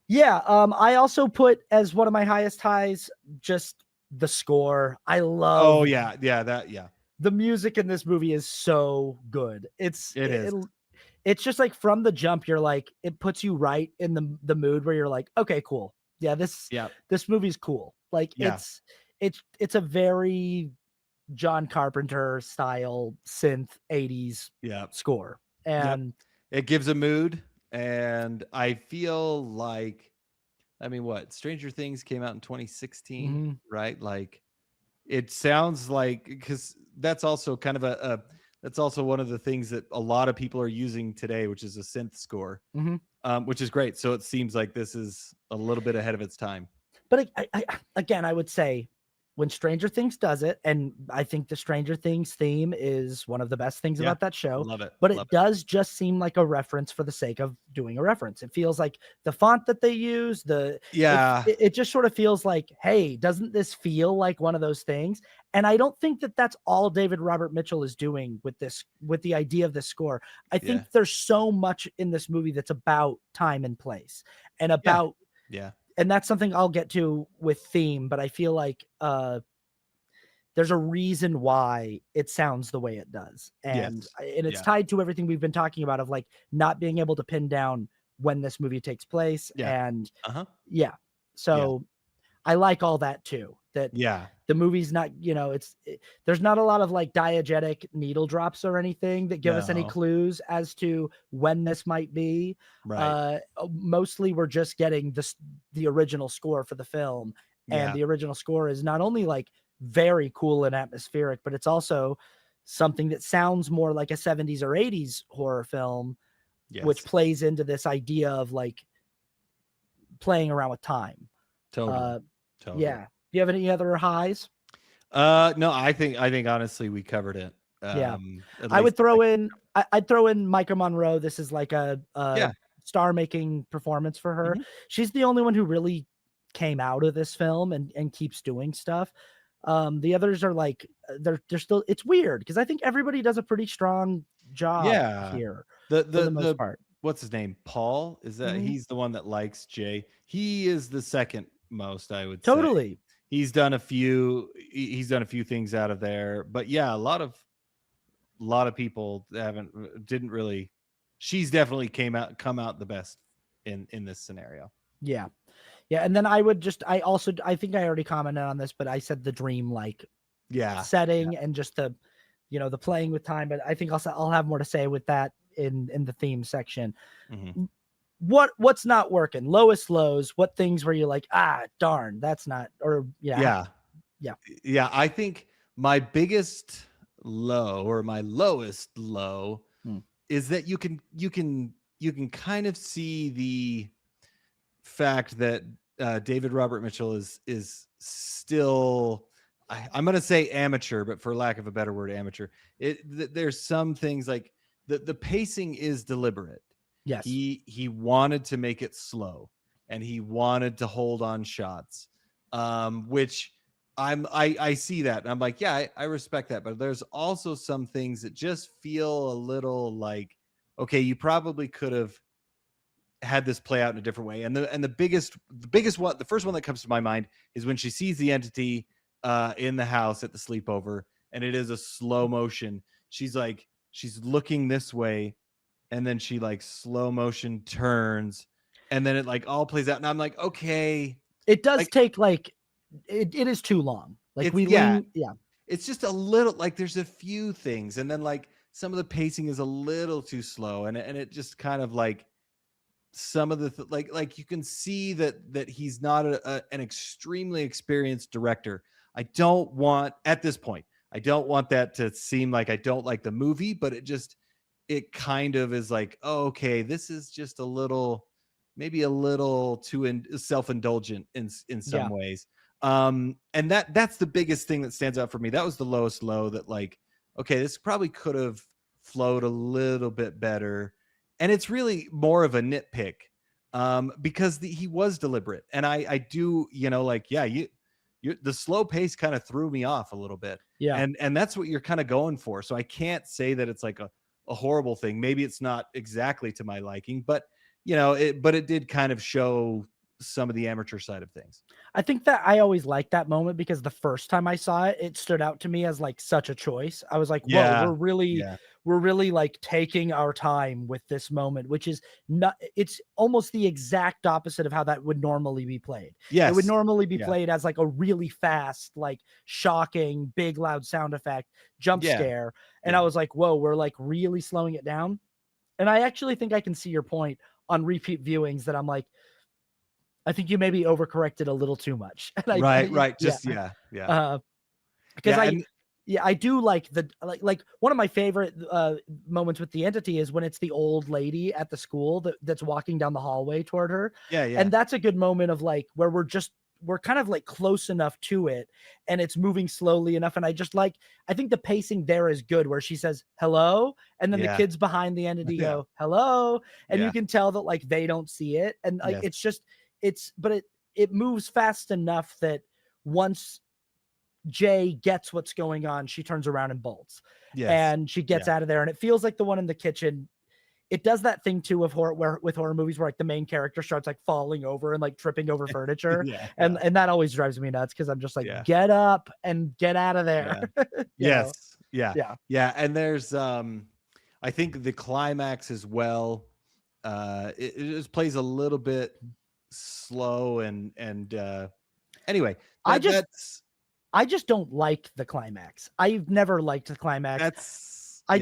yeah. I also put as one of my highest highs just the score. I love Oh, yeah. Yeah. Yeah. the music in this movie is so good. It is. It's just like from the jump, you're like, it puts you right in the mood where you're like, okay, cool. Yeah, Yeah. this movie's cool. Like Yeah. it's a very John Carpenter style synth 80s Yeah. score. Yep. And It gives a mood. And I feel like, I mean, what? Stranger Things came out in 2016, mhm, right? Like, it sounds like, because that's also kind of that's also one of the things that a lot of people are using today, which is a synth score, mhm. which is great. So it seems like this is a little bit ahead of its time. But again, I would say when Stranger Things does it, and I think the Stranger Things theme is one of the best things Yeah. about that show, Love it. but Love it it. does just seem like a reference for the sake of doing a reference. It feels like the font that they use, Yeah. it just sort of feels like, hey, doesn't this feel like one of those things? And I don't think that that's all David Robert Mitchell is doing with this, with the idea of this score. I Yeah. think there's so much in this movie that's about time and place and Yeah. about, Yeah. and that's something I'll get to with theme, but I feel like there's a reason why it sounds the way it does. And Yes. it's Yeah. tied to everything we've been talking about of like not being able to pin down when this movie takes place. Yeah. And Uh-huh. yeah. Yeah. So I like all that too. That Yeah. the movie's not, there's not a lot of like diegetic needle drops or anything that give us any No. clues as to when this might be. Right. Mostly we're just getting the original score for the film. And Yeah. the original score is not only like very cool and atmospheric, but it's also something that sounds more like a 70s or 80s horror film, which Yes. plays into this idea of like playing around with time. Totally. Uh, Totally. yeah. Do you have any other highs? No, I think honestly we covered it. Yeah. At I would least throw in I'd throw in Micah Monroe. This is like a yeah. star-making performance for her. Mhm. She's the only one who really came out of this film and keeps doing stuff. The others are like they're still, it's weird because I think everybody does a pretty strong job Yeah. here The for the most part. what's his name? Paul? Is that Mhm. he's the one that likes Jay? He is the second most, I would say. Totally. He's done a few things out of there. But yeah, a lot of people didn't really. She's definitely come out the best in this scenario. Yeah. Yeah. And then I think I already commented on this, but I said the dream like Yeah. setting and just the playing with time. But I think I'll have more to say with that in the theme section. Mhm. What's not working? Lowest lows. What things were you like, darn, that's not, or Yeah. I think my biggest low or my lowest low is that you can kind of see the fact that David Robert Mitchell is still, I'm going to say amateur, but for lack of a better word, amateur. There's some things like the pacing is deliberate. Yes. He wanted to make it slow and he wanted to hold on shots, which I see that and I'm like, yeah, I respect that. But there's also some things that just feel a little like, okay, you probably could have had this play out in a different way. And the biggest one, the first one that comes to my mind is when she sees the entity in the house at the sleepover, and it is a slow motion. She's looking this way, and then she like slow motion turns, and then it like all plays out. And I'm like, okay, it does like, take like it is too long. Like it's just a little like there's a few things, and then like some of the pacing is a little too slow, and it just kind of like some of the like you can see that he's not an extremely experienced director. I don't want that to seem like I don't like the movie, but it kind of is like, oh, okay, this is just a little maybe a little too self-indulgent in some Yeah. ways. And that's the biggest thing that stands out for me. That was the lowest low, that like, okay, this probably could have flowed a little bit better. And it's really more of a nitpick, because he was deliberate. And I do, like, yeah, the slow pace kind of threw me off a little bit. Yeah. And that's what you're kind of going for. So I can't say that it's like a horrible thing. Maybe it's not exactly to my liking, but it did kind of show some of the amateur side of things. I think that I always liked that moment because the first time I saw it, it stood out to me as like such a choice. I was like, whoa, Yeah. we're really like taking our time with this moment, which is not, it's almost the exact opposite of how that would normally be played. Yes. It would normally be played as like a really fast, like shocking, big, loud sound effect, jump scare. And I was like, whoa, we're like really slowing it down. And I actually think I can see your point on repeat viewings that I'm like, I think you maybe overcorrected a little too much. And Right. Just, yeah. Because I do like like one of my favorite moments with the entity is when it's the old lady at the school that's walking down the hallway toward her. Yeah. And that's a good moment of like where we're kind of like close enough to it and it's moving slowly enough. And I think the pacing there is good where she says hello and then the kids behind the entity go hello, and you can tell that like they don't see it, and like it moves fast enough that once Jay gets what's going on, she turns around and bolts. And she gets out of there, and it feels like the one in the kitchen. It does that thing too with horror movies where like the main character starts like falling over and like tripping over furniture. And that always drives me nuts because I'm just like, get up and get out of there. Yes. Yeah. And there's I think the climax as well, it just plays a little bit slow and anyway, I just don't like the climax. I've never liked the climax. I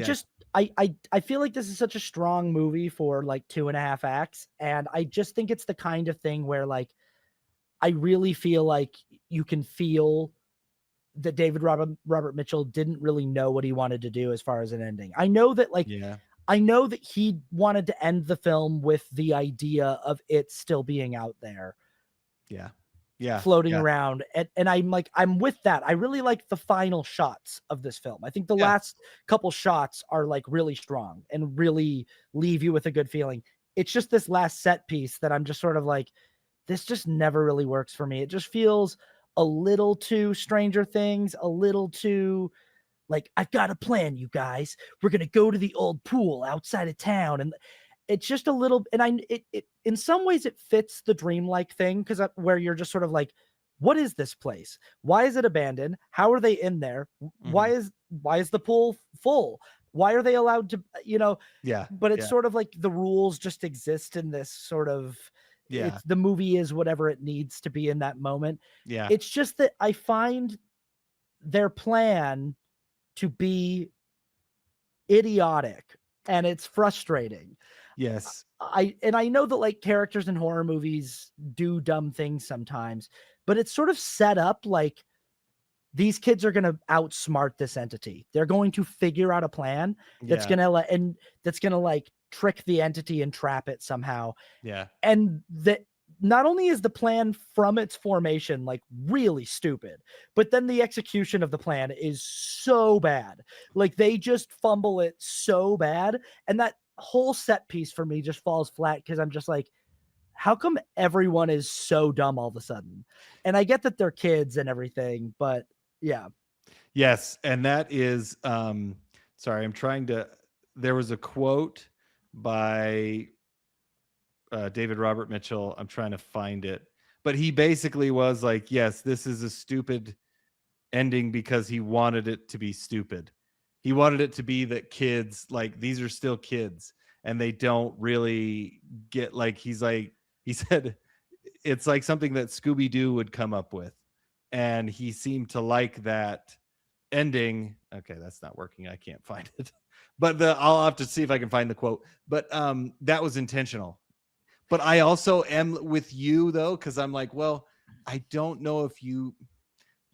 feel like this is such a strong movie for like 2.5 acts. And I just think it's the kind of thing where like, I really feel like you can feel that David Robert Mitchell didn't really know what he wanted to do as far as an ending. I know that like, I know that he wanted to end the film with the idea of it still being out there. Floating around. And I'm with that. I really like the final shots of this film. I think the last couple shots are like really strong and really leave you with a good feeling. It's just this last set piece that I'm just sort of like, this just never really works for me. It just feels a little too Stranger Things, a little too like, I've got a plan, you guys. We're going to go to the old pool outside of town. And it's just a little, and it in some ways it fits the dreamlike thing because where you're just sort of like, what is this place? Why is it abandoned? How are they in there? Why is the pool full? Why are they allowed to, but it's sort of like the rules just exist in this sort of, the movie is whatever it needs to be in that moment. It's just that I find their plan to be idiotic and it's frustrating. I know that like characters in horror movies do dumb things sometimes, but it's sort of set up like these kids are going to outsmart this entity. They're going to figure out a plan that's going to like trick the entity and trap it somehow. And that not only is the plan from its formation like really stupid, but then the execution of the plan is so bad. Like they just fumble it so bad. And that whole set piece for me just falls flat because I'm just like, how come everyone is so dumb all of a sudden? And I get that they're kids and everything, but yes. And that is sorry, there was a quote by David Robert Mitchell. I'm trying to find it, but he basically was like, yes, this is a stupid ending because he wanted it to be stupid. He wanted it to be that kids, like, these are still kids and they don't really get, like, he said, it's like something that Scooby-Doo would come up with. And he seemed to like that ending. Okay, that's not working. I can't find it. But I'll have to see if I can find the quote. But that was intentional. But I also am with you, though, because I'm like, well, I don't know if you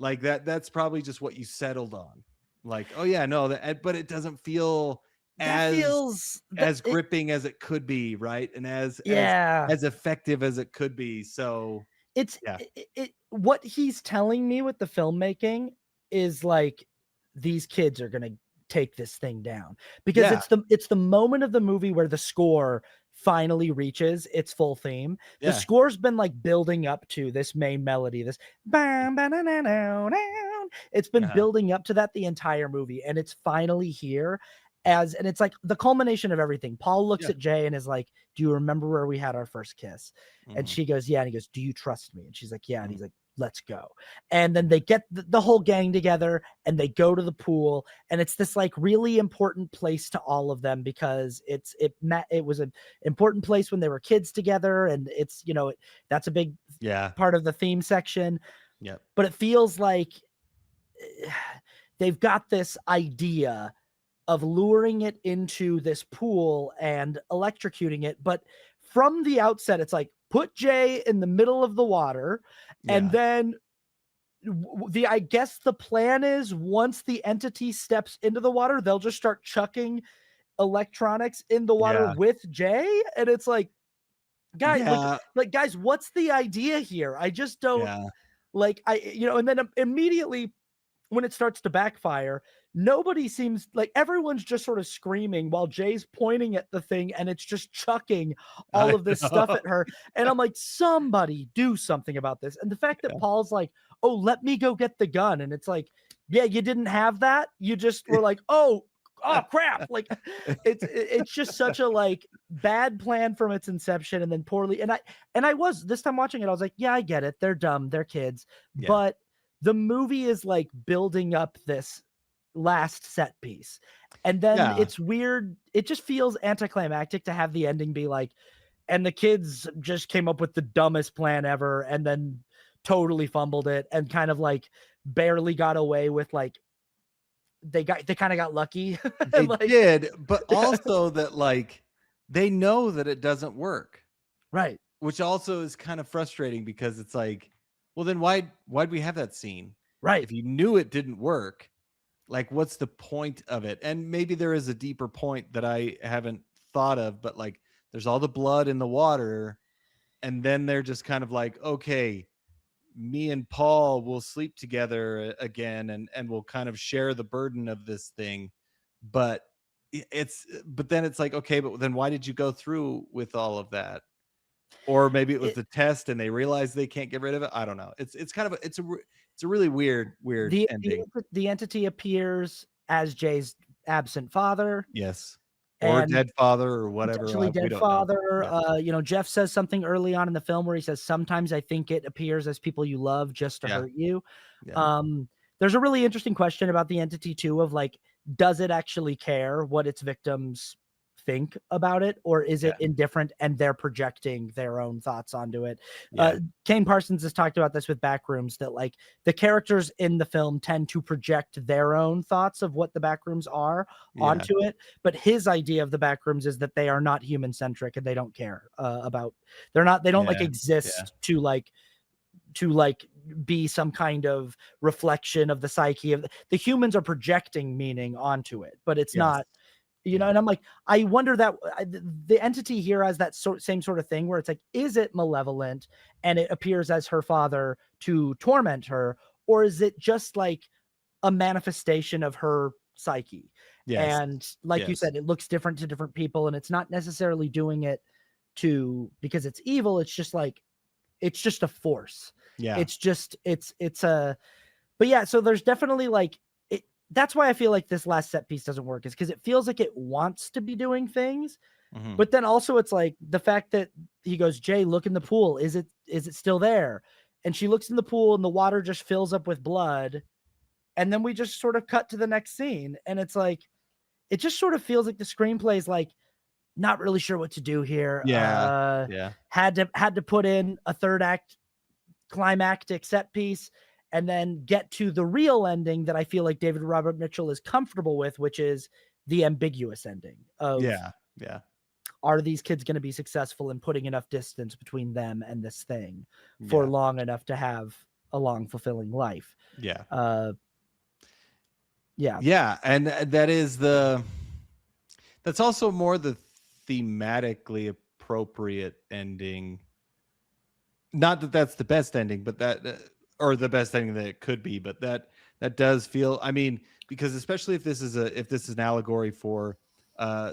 like that. That's probably just what you settled on. Like, oh, yeah, no, but it doesn't feel that feels as gripping as it could be, right? And as yeah. as effective as it could be. So It's yeah. what he's telling me with the filmmaking is like these kids are gonna take this thing down because Yeah. it's the moment of the movie where the score finally reaches its full theme. The Yeah. score's been like building up to this main melody, this bam, ba-na-na-na-na. It's been Uh-huh. building up to that the entire movie, and it's finally here and it's like the culmination of everything. Paul looks Yeah. at Jay and is like, "Do you remember where we had our first kiss?" And Mhm. she goes, "Yeah." And he goes, "Do you trust me?" And she's like, "Yeah." And Mhm. he's like, "Let's go." And then they get the whole gang together and they go to the pool. And it's this like really important place to all of them because it was an important place when they were kids together. And it's, that's a big Yeah. part of the theme section. Yep. But it feels like they've got this idea of luring it into this pool and electrocuting it. But from the outset, it's like put Jay in the middle of the water, and Yeah. then I guess the plan is once the entity steps into the water, they'll just start chucking electronics in the water Yeah. with Jay, and it's like, guys, Yeah. guys, what's the idea here? I just don't Yeah. like and then immediately when it starts to backfire, nobody seems like everyone's just sort of screaming while Jay's pointing at the thing and it's just chucking all I of this stuff know. at her. And I'm like, somebody do something about this. And the fact that Yeah. Paul's like, oh, let me go get the gun. And it's like, yeah, you didn't have that. You just were like, oh crap. Like it's just such a like bad plan from its inception and then poorly. And I was this time watching it, I was like, yeah, I get it. They're dumb, they're kids. Yeah. But the movie is like building up this last set piece. And then Yeah. it's weird. It just feels anticlimactic to have the ending be like, and the kids just came up with the dumbest plan ever and then totally fumbled it and kind of like barely got away with like they kind of got lucky. They Like, did, but yeah, also that like they know that it doesn't work, right, which also is kind of frustrating because it's like, well, then why'd we have that scene? right. If you knew it didn't work, like what's the point of it? And maybe there is a deeper point that I haven't thought of, but like there's all the blood in the water, and then they're just kind of like, okay, me and Paul will sleep together again, and we'll kind of share the burden of this thing. But but then it's like, okay, but then why did you go through with all of that? Or maybe it was It, the test and they realized they can't get rid of it. I don't know. It's kind of it's a really weird the, the ending. the entity appears as Jay's absent father Yes. Or and dead father or whatever. potentially We dead don't know. father. Yeah. Jeff says something early on in the film where he says, "Sometimes I think it appears as people you love just to Yeah. hurt you." Yeah. Um, there's a really interesting question about the entity too of like, does it actually care what its victims think about it, or is Yeah. it indifferent and they're projecting their own thoughts onto it? Yeah. Kane Parsons has talked about this with Backrooms that like the characters in the film tend to project their own thoughts of what the backrooms are Yeah. onto it, but his idea of the backrooms is that they are not human centric and they don't care about they don't like Yeah. Yeah. exist to like be some kind of reflection of the psyche of the humans are projecting meaning onto it, but it's Yes. not, Yeah. and I'm like, I wonder that the entity here has that same sort of thing where it's like, is it malevolent and it appears as her father to torment her, or is it just like a manifestation of her psyche? Yes. And like you Yes. said, it looks different to different people, and it's not necessarily doing it because it's evil. It's just like it's just a force. Yeah. It's a but yeah, so there's definitely like it that's why I feel like this last set piece doesn't work is because it feels like it wants to be doing things, Mhm. but then also it's like the fact that he goes, Jay, look in the pool. Is it still there? And she looks in the pool and the water just fills up with blood. And then we just sort of cut to the next scene. And it's like, it just sort of feels like the screenplay is like, not really sure what to do here. Yeah. Yeah. Had to put in a third act climactic set piece and then get to the real ending that I feel like David Robert Mitchell is comfortable with, which is the ambiguous ending of Yeah. Yeah. are these kids going to be successful in putting enough distance between them and this thing for Yeah. long enough to have a long, fulfilling life? Yeah. Yeah. Yeah. And that is That's also more the thematically appropriate ending. Not that that's the best ending, but that or the best ending that it could be, but that does feel. I mean, because especially if this is an allegory for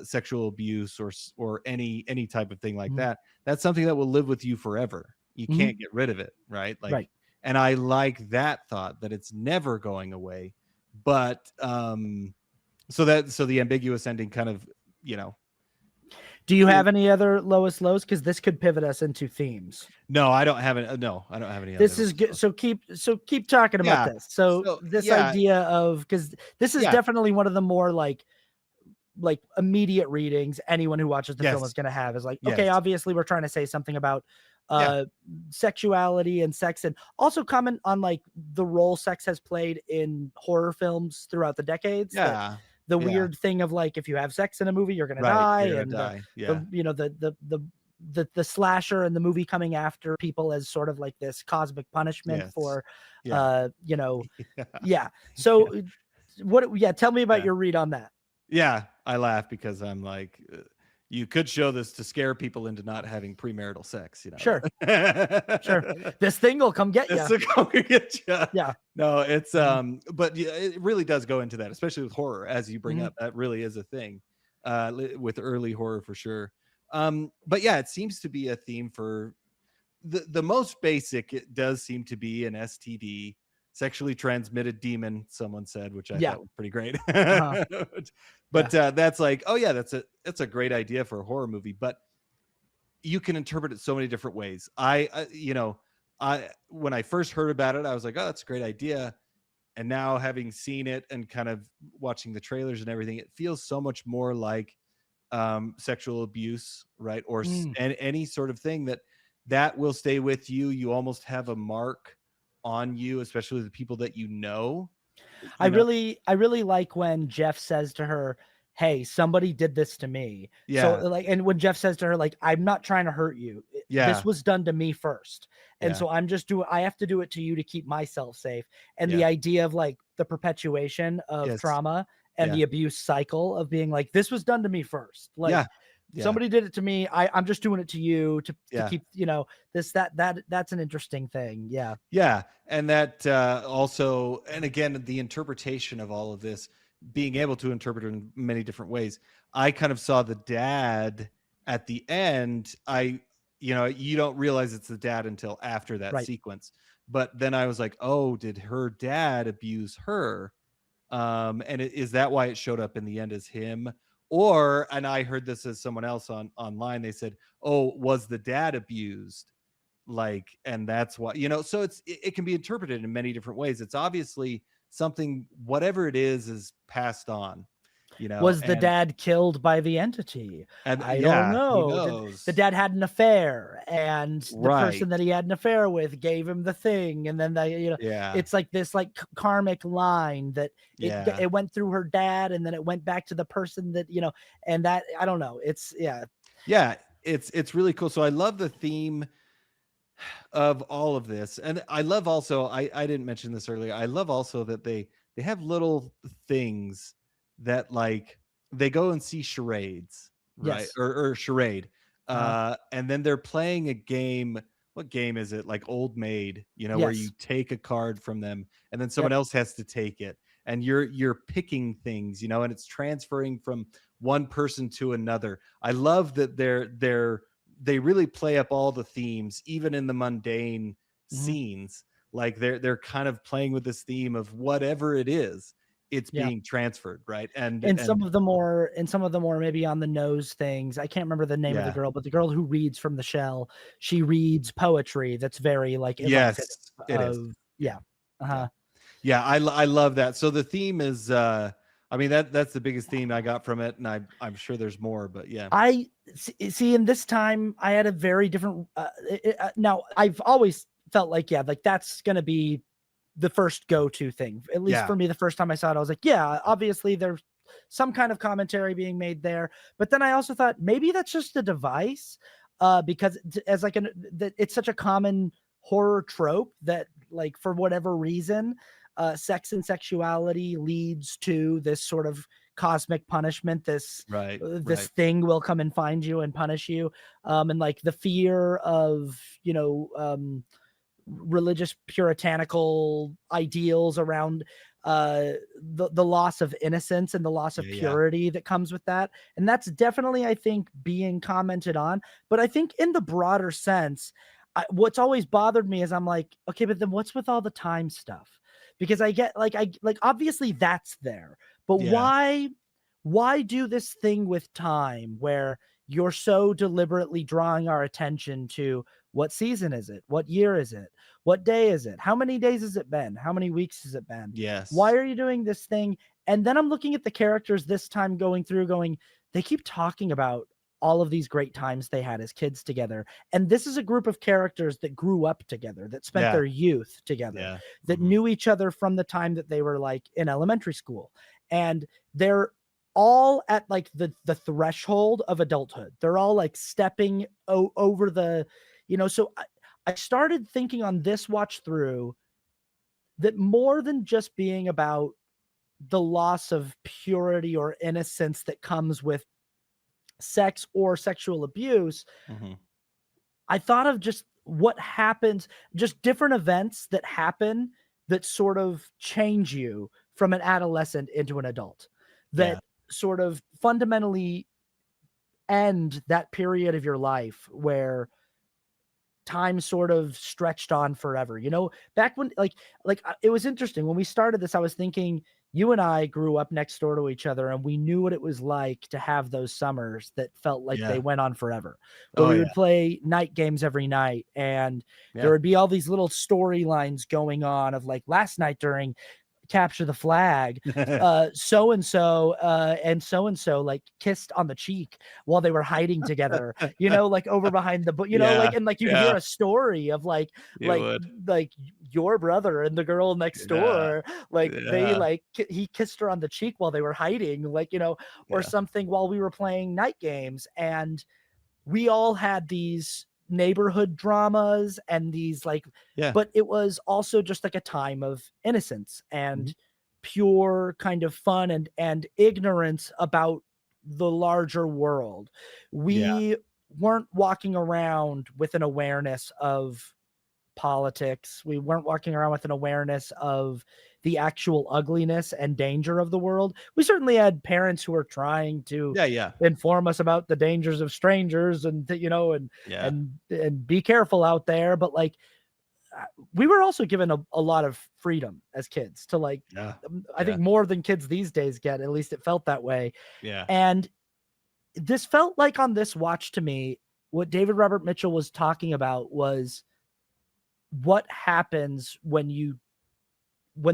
sexual abuse or any type of thing like Mhm. that, that's something that will live with you forever. You Mhm. can't get rid of it, right? Right. And I like that thought that it's never going away. But so the ambiguous ending kind of, you know, Do you have any other lowest lows? Because this could pivot us into themes. no, I don't have it. No, I don't have any This other. is good. So keep talking about Yeah. this. So So this yeah, idea of, because this is yeah, definitely one of the more like immediate readings anyone who watches the film is yes, going to have, is like, okay, yes, obviously we're trying to say something about yeah, sexuality and sex, and also comment on like the role sex has played in horror films throughout the decades, that yeah, the yeah. weird thing of like, if you have sex in a movie you're going to Right, die, you're gonna and die. the Yeah. you know the slasher and the movie coming after people as sort of like this cosmic punishment Yes. for Yeah. Yeah. yeah. So tell me about Yeah. your read on that. Yeah. I laugh because I'm like, you could show this to scare people into not having premarital sex, you know. Sure. Sure. This thing will come get It's you. a get you. Yeah. No, it's Mhm. but yeah, it really does go into that, especially with horror, as you bring Mhm. up. That really is a thing with early horror for sure. But yeah, it seems to be a theme for the most basic. It does seem to be an STD, sexually transmitted demon, someone said, which I Yeah. thought was pretty great. Uh-huh. But Yeah. that's like, oh yeah, that's a great idea for a horror movie, but you can interpret it so many different ways. I when I first heard about it, I was like, oh, that's a great idea. And now having seen it and kind of watching the trailers and everything, it feels so much more like sexual abuse, right? Or Mm. any sort of thing that will stay with you. You almost have a mark on you, especially the people that you know. I You know, really like when Jeff says to her, "Hey, somebody did this to me." So yeah, like, and when Jeff says to her, like, "I'm not trying to hurt you. This yeah, was done to me first. And yeah, so I have to do it to you to keep myself safe." And the yeah, idea of like the perpetuation of yes, trauma and yeah, the abuse cycle of being like, this was done to me first. Like, yeah, yeah, somebody did it to me. I'm just doing it to you to yeah. keep, this, that's an interesting thing. Yeah. Yeah, and that also, and again, the interpretation of all of this, being able to interpret it in many different ways. I kind of saw the dad at the end. You don't realize it's the dad until after that Right. sequence. But then I was like, oh, did her dad abuse her? And is that why it showed up in the end as him? Or, and I heard this as someone else online. They said, oh, was the dad abused? Like, and that's why, so it can be interpreted in many different ways. It's obviously something, whatever it is passed on, Was the and dad killed by the entity? I don't yeah, who know. The knows, dad had an affair, and the right? person that he had an affair with gave him the thing, and then Yeah, it's like this like karmic line that yeah, it went through her dad, and then it went back to the person that and that, I don't know. It's yeah. It's really cool. So I love the theme of all of this, and I love also, I didn't mention this earlier, I love also that they have little things that, like, they go and see charades, right? yes. Or charade, Uh, and then they're playing a game. What game is it? Like Old Maid, where you yes. take a card from them and then someone Yep. else has to take it, and you're picking things, and it's transferring from one person to another. I love that they really play up all the themes, even in the mundane Mhm. scenes. Like they're kind of playing with this theme of whatever it is, it's Yeah. being transferred, right? And And and some of the more maybe on the nose things. I can't remember the name of the yeah, girl, but the girl who reads from the shell, she reads poetry that's very like evocative yes, it is. of, Yeah, yeah. yeah, Uh-huh. yeah. I love that. So the theme is, I mean, that's the biggest theme I got from it, and I'm sure there's more, but yeah, See, in this time I had a very different now I've always felt like, yeah, like that's going to be the first go-to thing. At least yeah, for me, the first time I saw it, I was like, yeah, obviously there's some kind of commentary being made there. But then I also thought maybe that's just a device, because as like that it's such a common horror trope that like for whatever reason, sex and sexuality leads to this sort of cosmic punishment, this Right. this Right. thing will come and find you and punish you, and like the fear of, religious puritanical ideals around the loss of innocence and the loss of Yeah. Yeah. purity that comes with that. And that's definitely, I think, being commented on. But I think in the broader sense, what's always bothered me is I'm like, okay, but then what's with all the time stuff? Because I get like obviously that's there, but Yeah. why do this thing with time where you're so deliberately drawing our attention to what season is it? What year is it? What day is it? How many days has it been? How many weeks has it been? Why Yes. are you doing this thing? And then I'm looking at the characters this time going through, going, they keep talking about all of these great times they had as kids together. And this is a group of characters that grew up together, that spent Yeah. their youth together, Yeah. that Mhm. knew each other from the time that they were like in elementary school. And they're all at like the threshold of adulthood. They're all like stepping over the, so I started thinking on this watch through that more than just being about the loss of purity or innocence that comes with sex or sexual abuse, Mhm. I thought of just what happens, just different events that happen that sort of change you from an adolescent into an adult, Yeah. that sort of fundamentally end that period of your life where time sort of stretched on forever. Back when it was interesting when we started this, I was thinking you and I grew up next door to each other and we knew what it was like to have those summers that felt like they Yeah. went on forever, where Oh we yeah. would play night games every night and there Yeah. would be all these little storylines going on of like last night during capture the flag, so and so like kissed on the cheek while they were hiding together, like over behind the book, Yeah. and like you'd hear Yeah. a story of like You like would. like your brother and the girl next Yeah. door, like they Yeah. like he kissed her on the cheek while they were hiding, like, or Yeah. something while we were playing night games. And we all had these neighborhood dramas and these like, Yeah. but it was also just like a time of innocence Mhm. and pure kind of fun and ignorance about the larger world. Yeah. We weren't walking around with an awareness of politics. We weren't walking around with an awareness of the actual ugliness and danger of the world. We certainly had parents who were trying to Yeah. Yeah. inform us about the dangers of strangers and Yeah. and be careful out there. But like we were also given a lot of freedom as kids to like, Yeah. I Yeah. think more than kids these days get, at least it felt that way. Yeah. And this felt like on this watch to me, what David Robert Mitchell was talking about was what happens when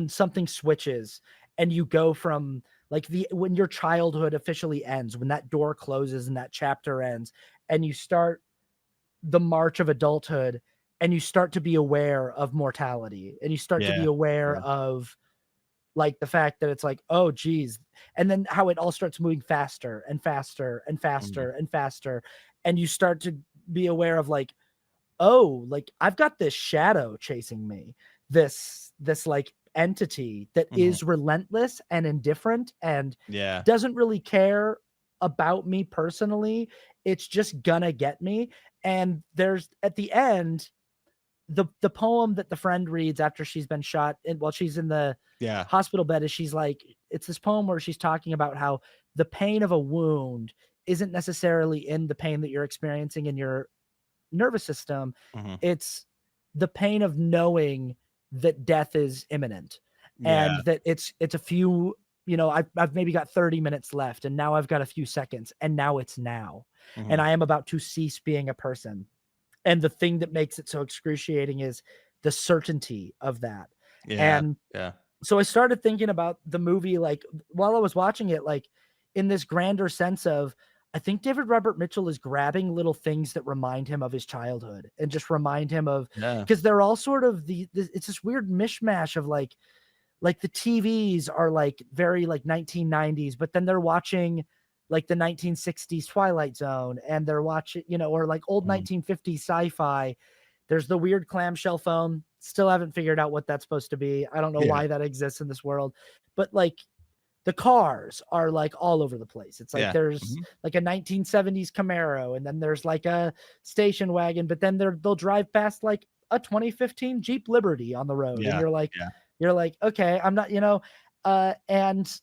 something switches and you go from like when your childhood officially ends, when that door closes and that chapter ends and you start the march of adulthood and you start to be aware of mortality and you start to be Yeah. aware Yeah. of like the fact that it's like, oh geez, and then how it all starts moving faster and faster and Mhm. faster and faster, and you start to be aware of like, oh, like I've got this shadow chasing me, this like entity that Mhm. is relentless and indifferent and Yeah. doesn't really care about me personally. It's just gonna get me. And there's at the end, the poem that the friend reads after she's been shot and while she's in the Yeah. hospital bed is she's like, it's this poem where she's talking about how the pain of a wound isn't necessarily in the pain that you're experiencing in your nervous system. Mhm. It's the pain of knowing that death is imminent and Yeah. that it's a few, I've maybe got 30 minutes left and now I've got a few seconds and now it's now. And Mhm. I am about to cease being a person. And the thing that makes it so excruciating is the certainty of that. Yeah. And Yeah. so I started thinking about the movie, like while I was watching it, like in this grander sense of, I think David Robert Mitchell is grabbing little things that remind him of his childhood and just remind him of, Yeah. because they're all sort of it's this weird mishmash of like the TVs are like very like 1990s, but then they're watching like the 1960s Twilight Zone and they're watching, or like old Mhm. 1950s sci-fi. There's the weird clamshell phone. Still haven't figured out what that's supposed to be. I don't know Yeah. why that exists in this world, but like the cars are like all over the place. It's like Yeah. there's like a 1970s Camaro, and then there's like a station wagon, but then they'll drive past like a 2015 Jeep Liberty on the road, and Yeah. Yeah. you're like, okay, I'm not, and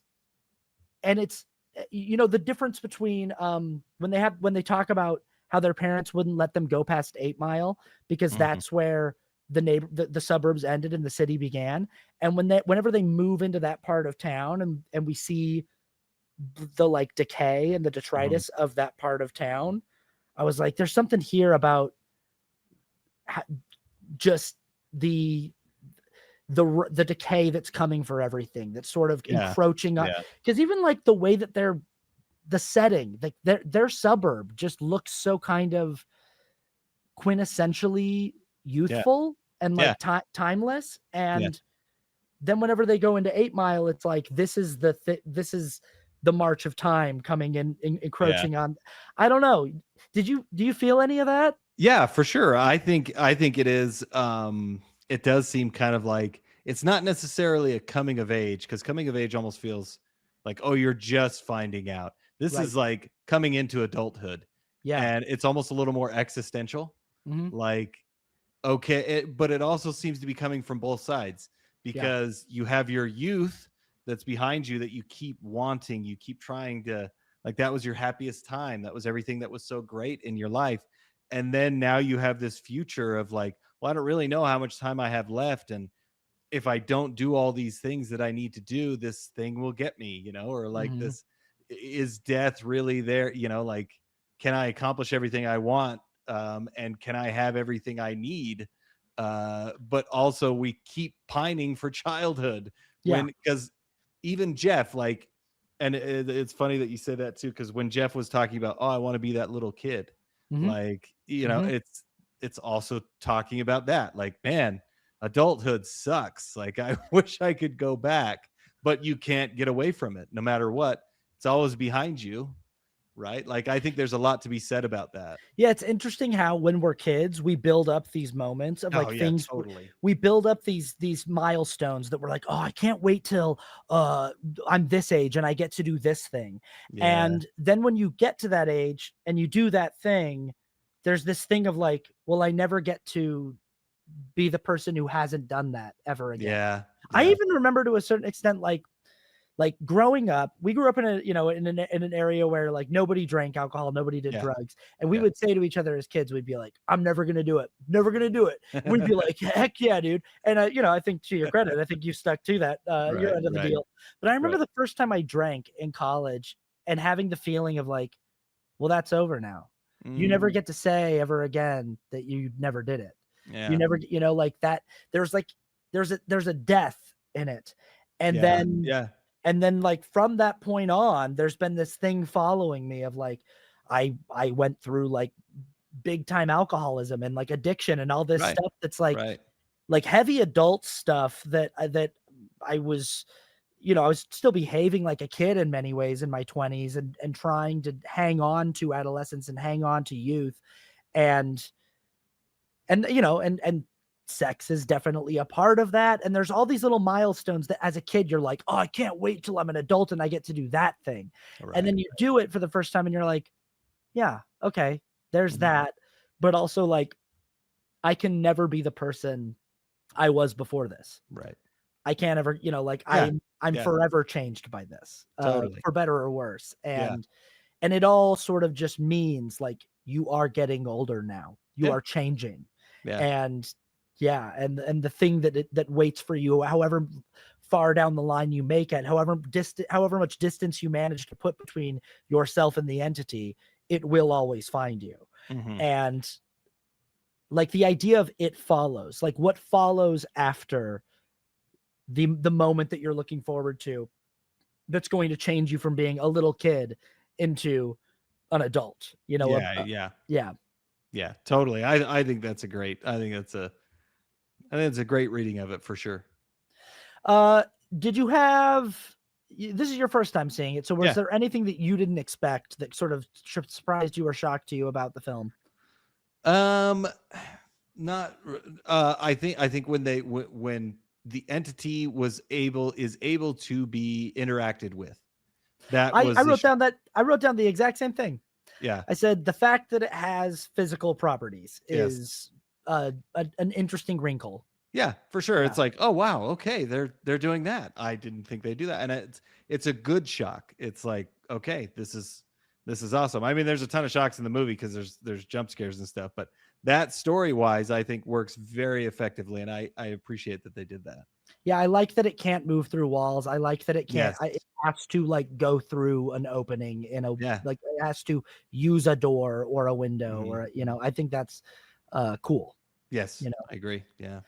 it's, the difference between when they talk about how their parents wouldn't let them go past 8 Mile because that's where the suburbs ended and the city began. And whenever they move into that part of town, and we see the like decay and the detritus of that part of town, I was like, there's something here about just the decay that's coming for everything, that's sort of encroaching on, because even like the way that the setting, like their suburb just looks so kind of quintessentially youthful and like timeless. And then whenever they go into 8 Mile, it's like, this is the march of time coming in, encroaching on. I don't know. Do you feel any of that? Yeah, for sure. I think it is. It does seem kind of like it's not necessarily a coming of age, because coming of age almost feels like, oh, you're just finding out. This is like coming into adulthood. Yeah. And it's almost a little more existential. Like, okay, but it also seems to be coming from both sides, because you have your youth that's behind you that you keep wanting, you keep trying to, like, that was your happiest time. That was everything that was so great in your life. And then now you have this future of like, well, I don't really know how much time I have left. And if I don't do all these things that I need to do, this thing will get me, or like this, is death really there? Like, can I accomplish everything I want? And can I have everything I need? But also we keep pining for childhood because even Jeff, like, and it's funny that you say that too, because when Jeff was talking about, oh, I want to be that little kid, like, it's also talking about that, like, man, adulthood sucks. Like, I wish I could go back, but you can't get away from it no matter what. It's always behind you. Right. Like, I think there's a lot to be said about that. Yeah. It's interesting how when we're kids, we build up these moments of like things. Totally. We build up these milestones that we're like, oh, I can't wait till I'm this age and I get to do this thing. Yeah. And then when you get to that age and you do that thing, there's this thing of like, well, I never get to be the person who hasn't done that ever again. Yeah. I even remember to a certain extent, like growing up, we grew up in a, in an area where like nobody drank alcohol, nobody did drugs. And we would say to each other as kids, we'd be like, I'm never going to do it. Never going to do it. And we'd be like, heck yeah, dude. And I think to your credit, I think you stuck to that, your end of the deal. But I remember the first time I drank in college and having the feeling of like, well, that's over now. You never get to say ever again that you never did it. You never, like that. There's a death in it. And then like from that point on, there's been this thing following me of like, I went through like big time alcoholism and like addiction and all this stuff that's like heavy adult stuff that I was, I was still behaving like a kid in many ways in my 20s and trying to hang on to adolescence and hang on to youth. And sex is definitely a part of that. And there's all these little milestones that as a kid, you're like, oh, I can't wait till I'm an adult and I get to do that thing. And then you do it for the first time and you're like, yeah, okay, there's that. But also like, I can never be the person I was before this. Right. I can't ever, I'm forever changed by this, totally. For better or worse. And it all sort of just means like, you are getting older now, you are changing. And the thing that waits for you, however far down the line you make it, however much distance you manage to put between yourself and the entity, it will always find you. And like the idea of it follows, like what follows after the moment that you're looking forward to, that's going to change you from being a little kid into an adult, Yeah, totally. I think that's a great reading of it for sure. Did you have, this is your first time seeing it, so was there anything that you didn't expect that sort of surprised you or shocked you about the film? Not I think when the entity is able to be interacted with. That I, was I the wrote down that I wrote down the exact same thing. yeah. I said the fact that it has physical properties Yes. is an interesting wrinkle. Yeah, for sure. Yeah. It's like, oh wow, okay, they're doing that. I didn't think they'd do that, and it's a good shock. It's like, okay, this is awesome. I mean, there's a ton of shocks in the movie because there's jump scares and stuff, but that story wise, I think works very effectively, and I appreciate that they did that. Yeah, I like that it can't move through walls. I like that it can't. Yes. It has to like go through an opening in a Yeah. like it has to use a door or a window Mhm. or I think that's cool. Yes, You know, I agree. Yeah.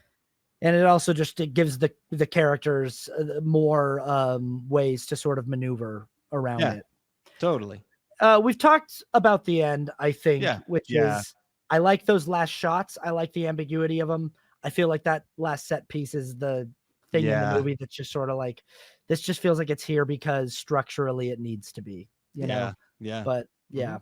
and it also just it gives the characters more ways to sort of maneuver around Yeah. it. Totally. We've talked about the end, I think, Yeah. which Yeah. is I like those last shots. I like the ambiguity of them. I feel like that last set piece is the thing in the Yeah. movie that's just sort of like this just feels like it's here because structurally it needs to be, Yeah. Yeah. But yeah.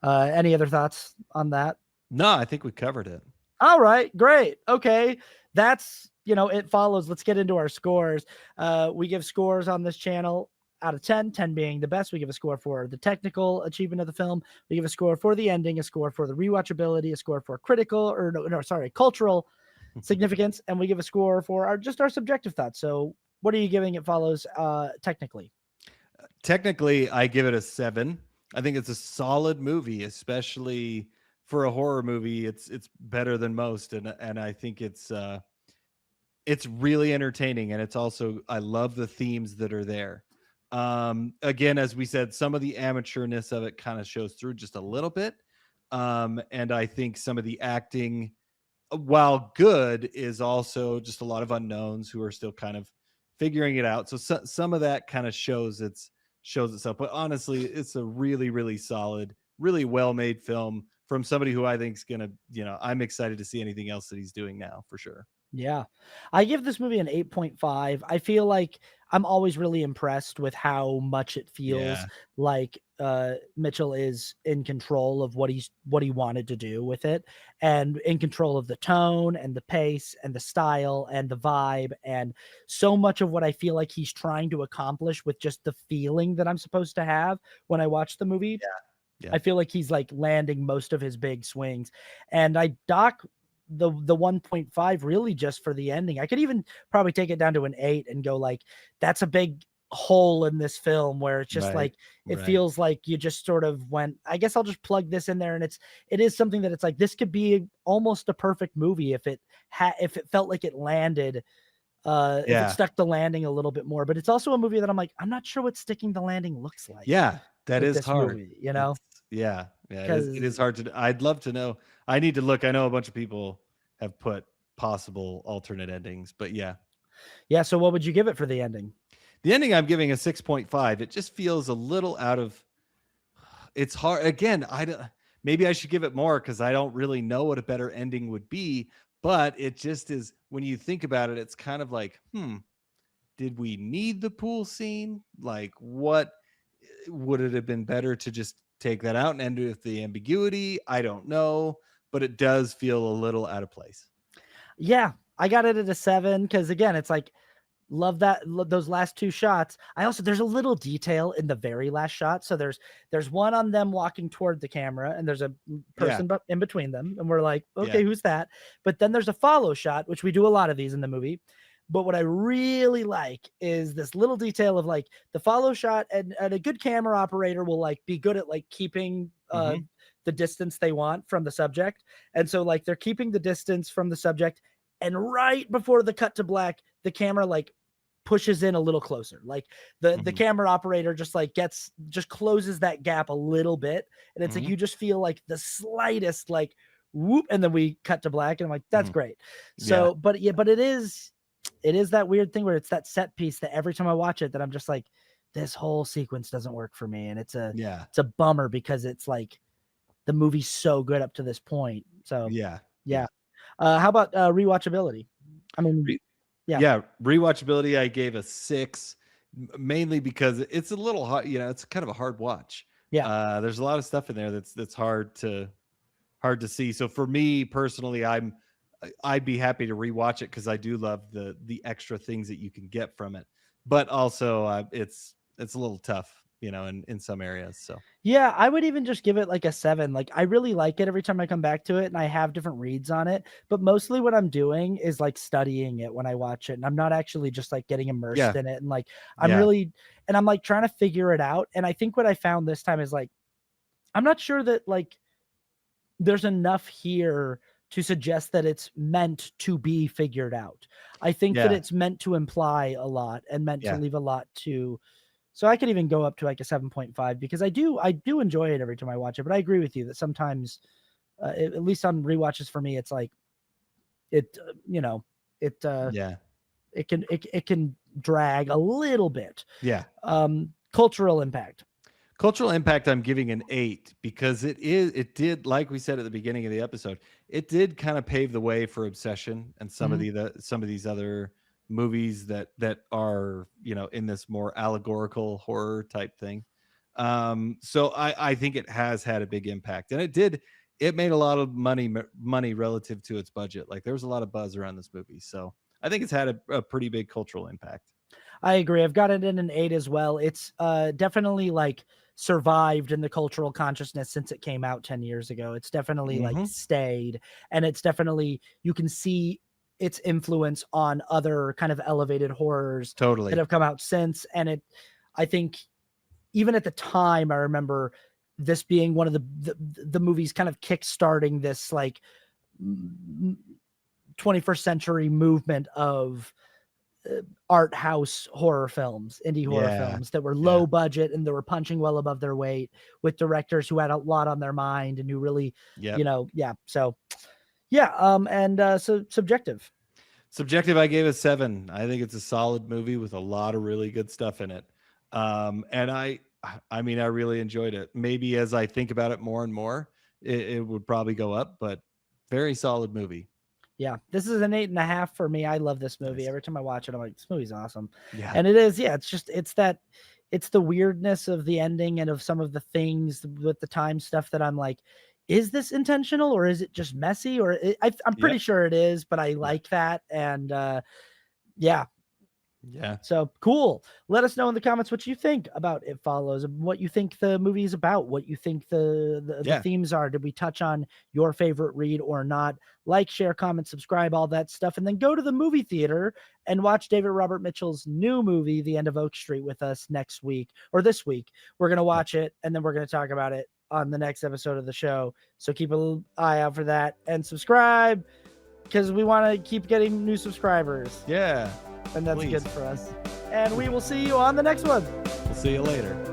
Mhm. Any other thoughts on that? No, I think we covered it. All right, great. Okay. That's, it follows. Let's get into our scores. We give scores on this channel out of 10, 10 being the best. We give a score for the technical achievement of the film. We give a score for the ending, a score for the rewatchability, a score for cultural significance, and we give a score for our subjective thoughts. So what are you giving it follows technically? Technically, I give it a 7. I think it's a solid movie, especially for a horror movie. It's better than most, and I think it's really entertaining, and it's also I love the themes that are there. Again, as we said, some of the amateurness of it kind of shows through just a little bit. And I think some of the acting, while good, is also just a lot of unknowns who are still kind of figuring it out. So some of that kind of shows itself. But honestly, it's a really, really solid, really well-made film from somebody who I think is gonna, I'm excited to see anything else that he's doing now for sure. Yeah. I give this movie an 8.5. I feel like I'm always really impressed with how much it feels Yeah. like Mitchell is in control of what he wanted to do with it, and in control of the tone and the pace and the style and the vibe, and so much of what I feel like he's trying to accomplish with just the feeling that I'm supposed to have when I watch the movie. Yeah. I feel like he's like landing most of his big swings, and I dock the 1.5 really just for the ending. I could even probably take it down to an 8 and go like, that's a big hole in this film where it's just Right. like it Right. feels like you just sort of went, I guess I'll just plug this in there, and it is something that it's like this could be almost a perfect movie if it felt like it landed if it Yeah. stuck the landing a little bit more. But it's also a movie that I'm like, I'm not sure what sticking the landing looks like Yeah. That with is this hard. movie, Yeah. Yeah. It is because hard to. I'd love to know. I need to look. I know a bunch of people have put possible alternate endings, but yeah. yeah. So what would you give it for the ending? The ending I'm giving a 6.5. It just feels a little out of. It's hard. Again, I don't. Maybe I should give it more because I don't really know what a better ending would be. But it just is. When you think about it, it's kind of like, did we need the pool scene? Like, what would it have been better to just take that out and end with the ambiguity? I don't know, but it does feel a little out of place. Yeah, I got it at a 7 because again, it's like love those last two shots. There's a little detail in the very last shot. So there's one on them walking toward the camera, and there's a person in between them, and we're like, okay, who's that? But then there's a follow shot, which we do a lot of these in the movie. But what I really like is this little detail of like the follow shot, and a good camera operator will like be good at like keeping the distance they want from the subject. And so like they're keeping the distance from the subject, and right before the cut to black, the camera like pushes in a little closer. Like the camera operator just closes that gap a little bit, and it's like you just feel like the slightest like whoop, and then we cut to black, and I'm like, that's great. So but it is that weird thing where it's that set piece that every time I watch it that I'm just like, this whole sequence doesn't work for me, and it's a bummer because it's like the movie's so good up to this point. So yeah. How about rewatchability? I mean, Rewatchability, I gave a 6, mainly because it's a little hard. It's kind of a hard watch. There's a lot of stuff in there that's hard to see. So for me personally, I'm I'd be happy to rewatch it because I do love the extra things that you can get from it. But also, it's a little tough, in some areas. So Yeah, I would even just give it like a 7. Like, I really like it every time I come back to it, and I have different reads on it. But mostly what I'm doing is like studying it when I watch it, and I'm not actually just like getting immersed yeah, in it. And like, yeah, I'm like trying to figure it out. And I think what I found this time is like, I'm not sure that like there's enough here to suggest that it's meant to be figured out. I think that yeah, it's meant to imply a lot and meant to yeah, leave a lot to. So I could even go up to like a 7.5 because I do enjoy it every time I watch it. But I agree with you that sometimes, at least on rewatches for me, it's like it, it yeah, it can drag a little bit. yeah. Cultural impact. Cultural impact, I'm giving an 8 because it did, like we said at the beginning of the episode, it did kind of pave the way for Obsession and some of some of these other movies that are, in this more allegorical horror type thing. So I think it has had a big impact, and it made a lot of money relative to its budget. Like, there was a lot of buzz around this movie. So I think it's had a pretty big cultural impact. I agree. I've got it in an 8 as well. It's definitely like survived in the cultural consciousness since it came out 10 years ago. It's definitely like stayed, and it's definitely, you can see its influence on other kind of elevated horrors Totally. that have come out since. And I think even at the time, I remember this being one of the movies kind of kickstarting this like 21st century movement of art house horror films, indie horror films that were low budget and that were punching well above their weight, with directors who had a lot on their mind and who really, So so subjective. Subjective, I gave a 7. I think it's a solid movie with a lot of really good stuff in it. And I mean, I really enjoyed it. Maybe as I think about it more and more, it would probably go up, but very solid movie. Yeah, this is an 8.5 for me. I love this movie. Nice. Every time I watch it, I'm like, this movie's awesome. Yeah. And it is. Yeah, it's the weirdness of the ending and of some of the things with the time stuff that I'm like, is this intentional or is it just messy? Or I'm pretty sure it is, but I like that. And yeah. So cool. Let us know in the comments what you think about It Follows, what you think the movie is about, what you think the themes are. Did we touch on your favorite read or not? Like, share, comment, subscribe, all that stuff. And then go to the movie theater and watch David Robert Mitchell's new movie, The End of Oak Street, with us next week or this week. We're going to watch it, and then we're going to talk about it on the next episode of the show. So keep an eye out for that and subscribe, because we want to keep getting new subscribers. Yeah. And that's good for us. And we will see you on the next one. We'll see you later.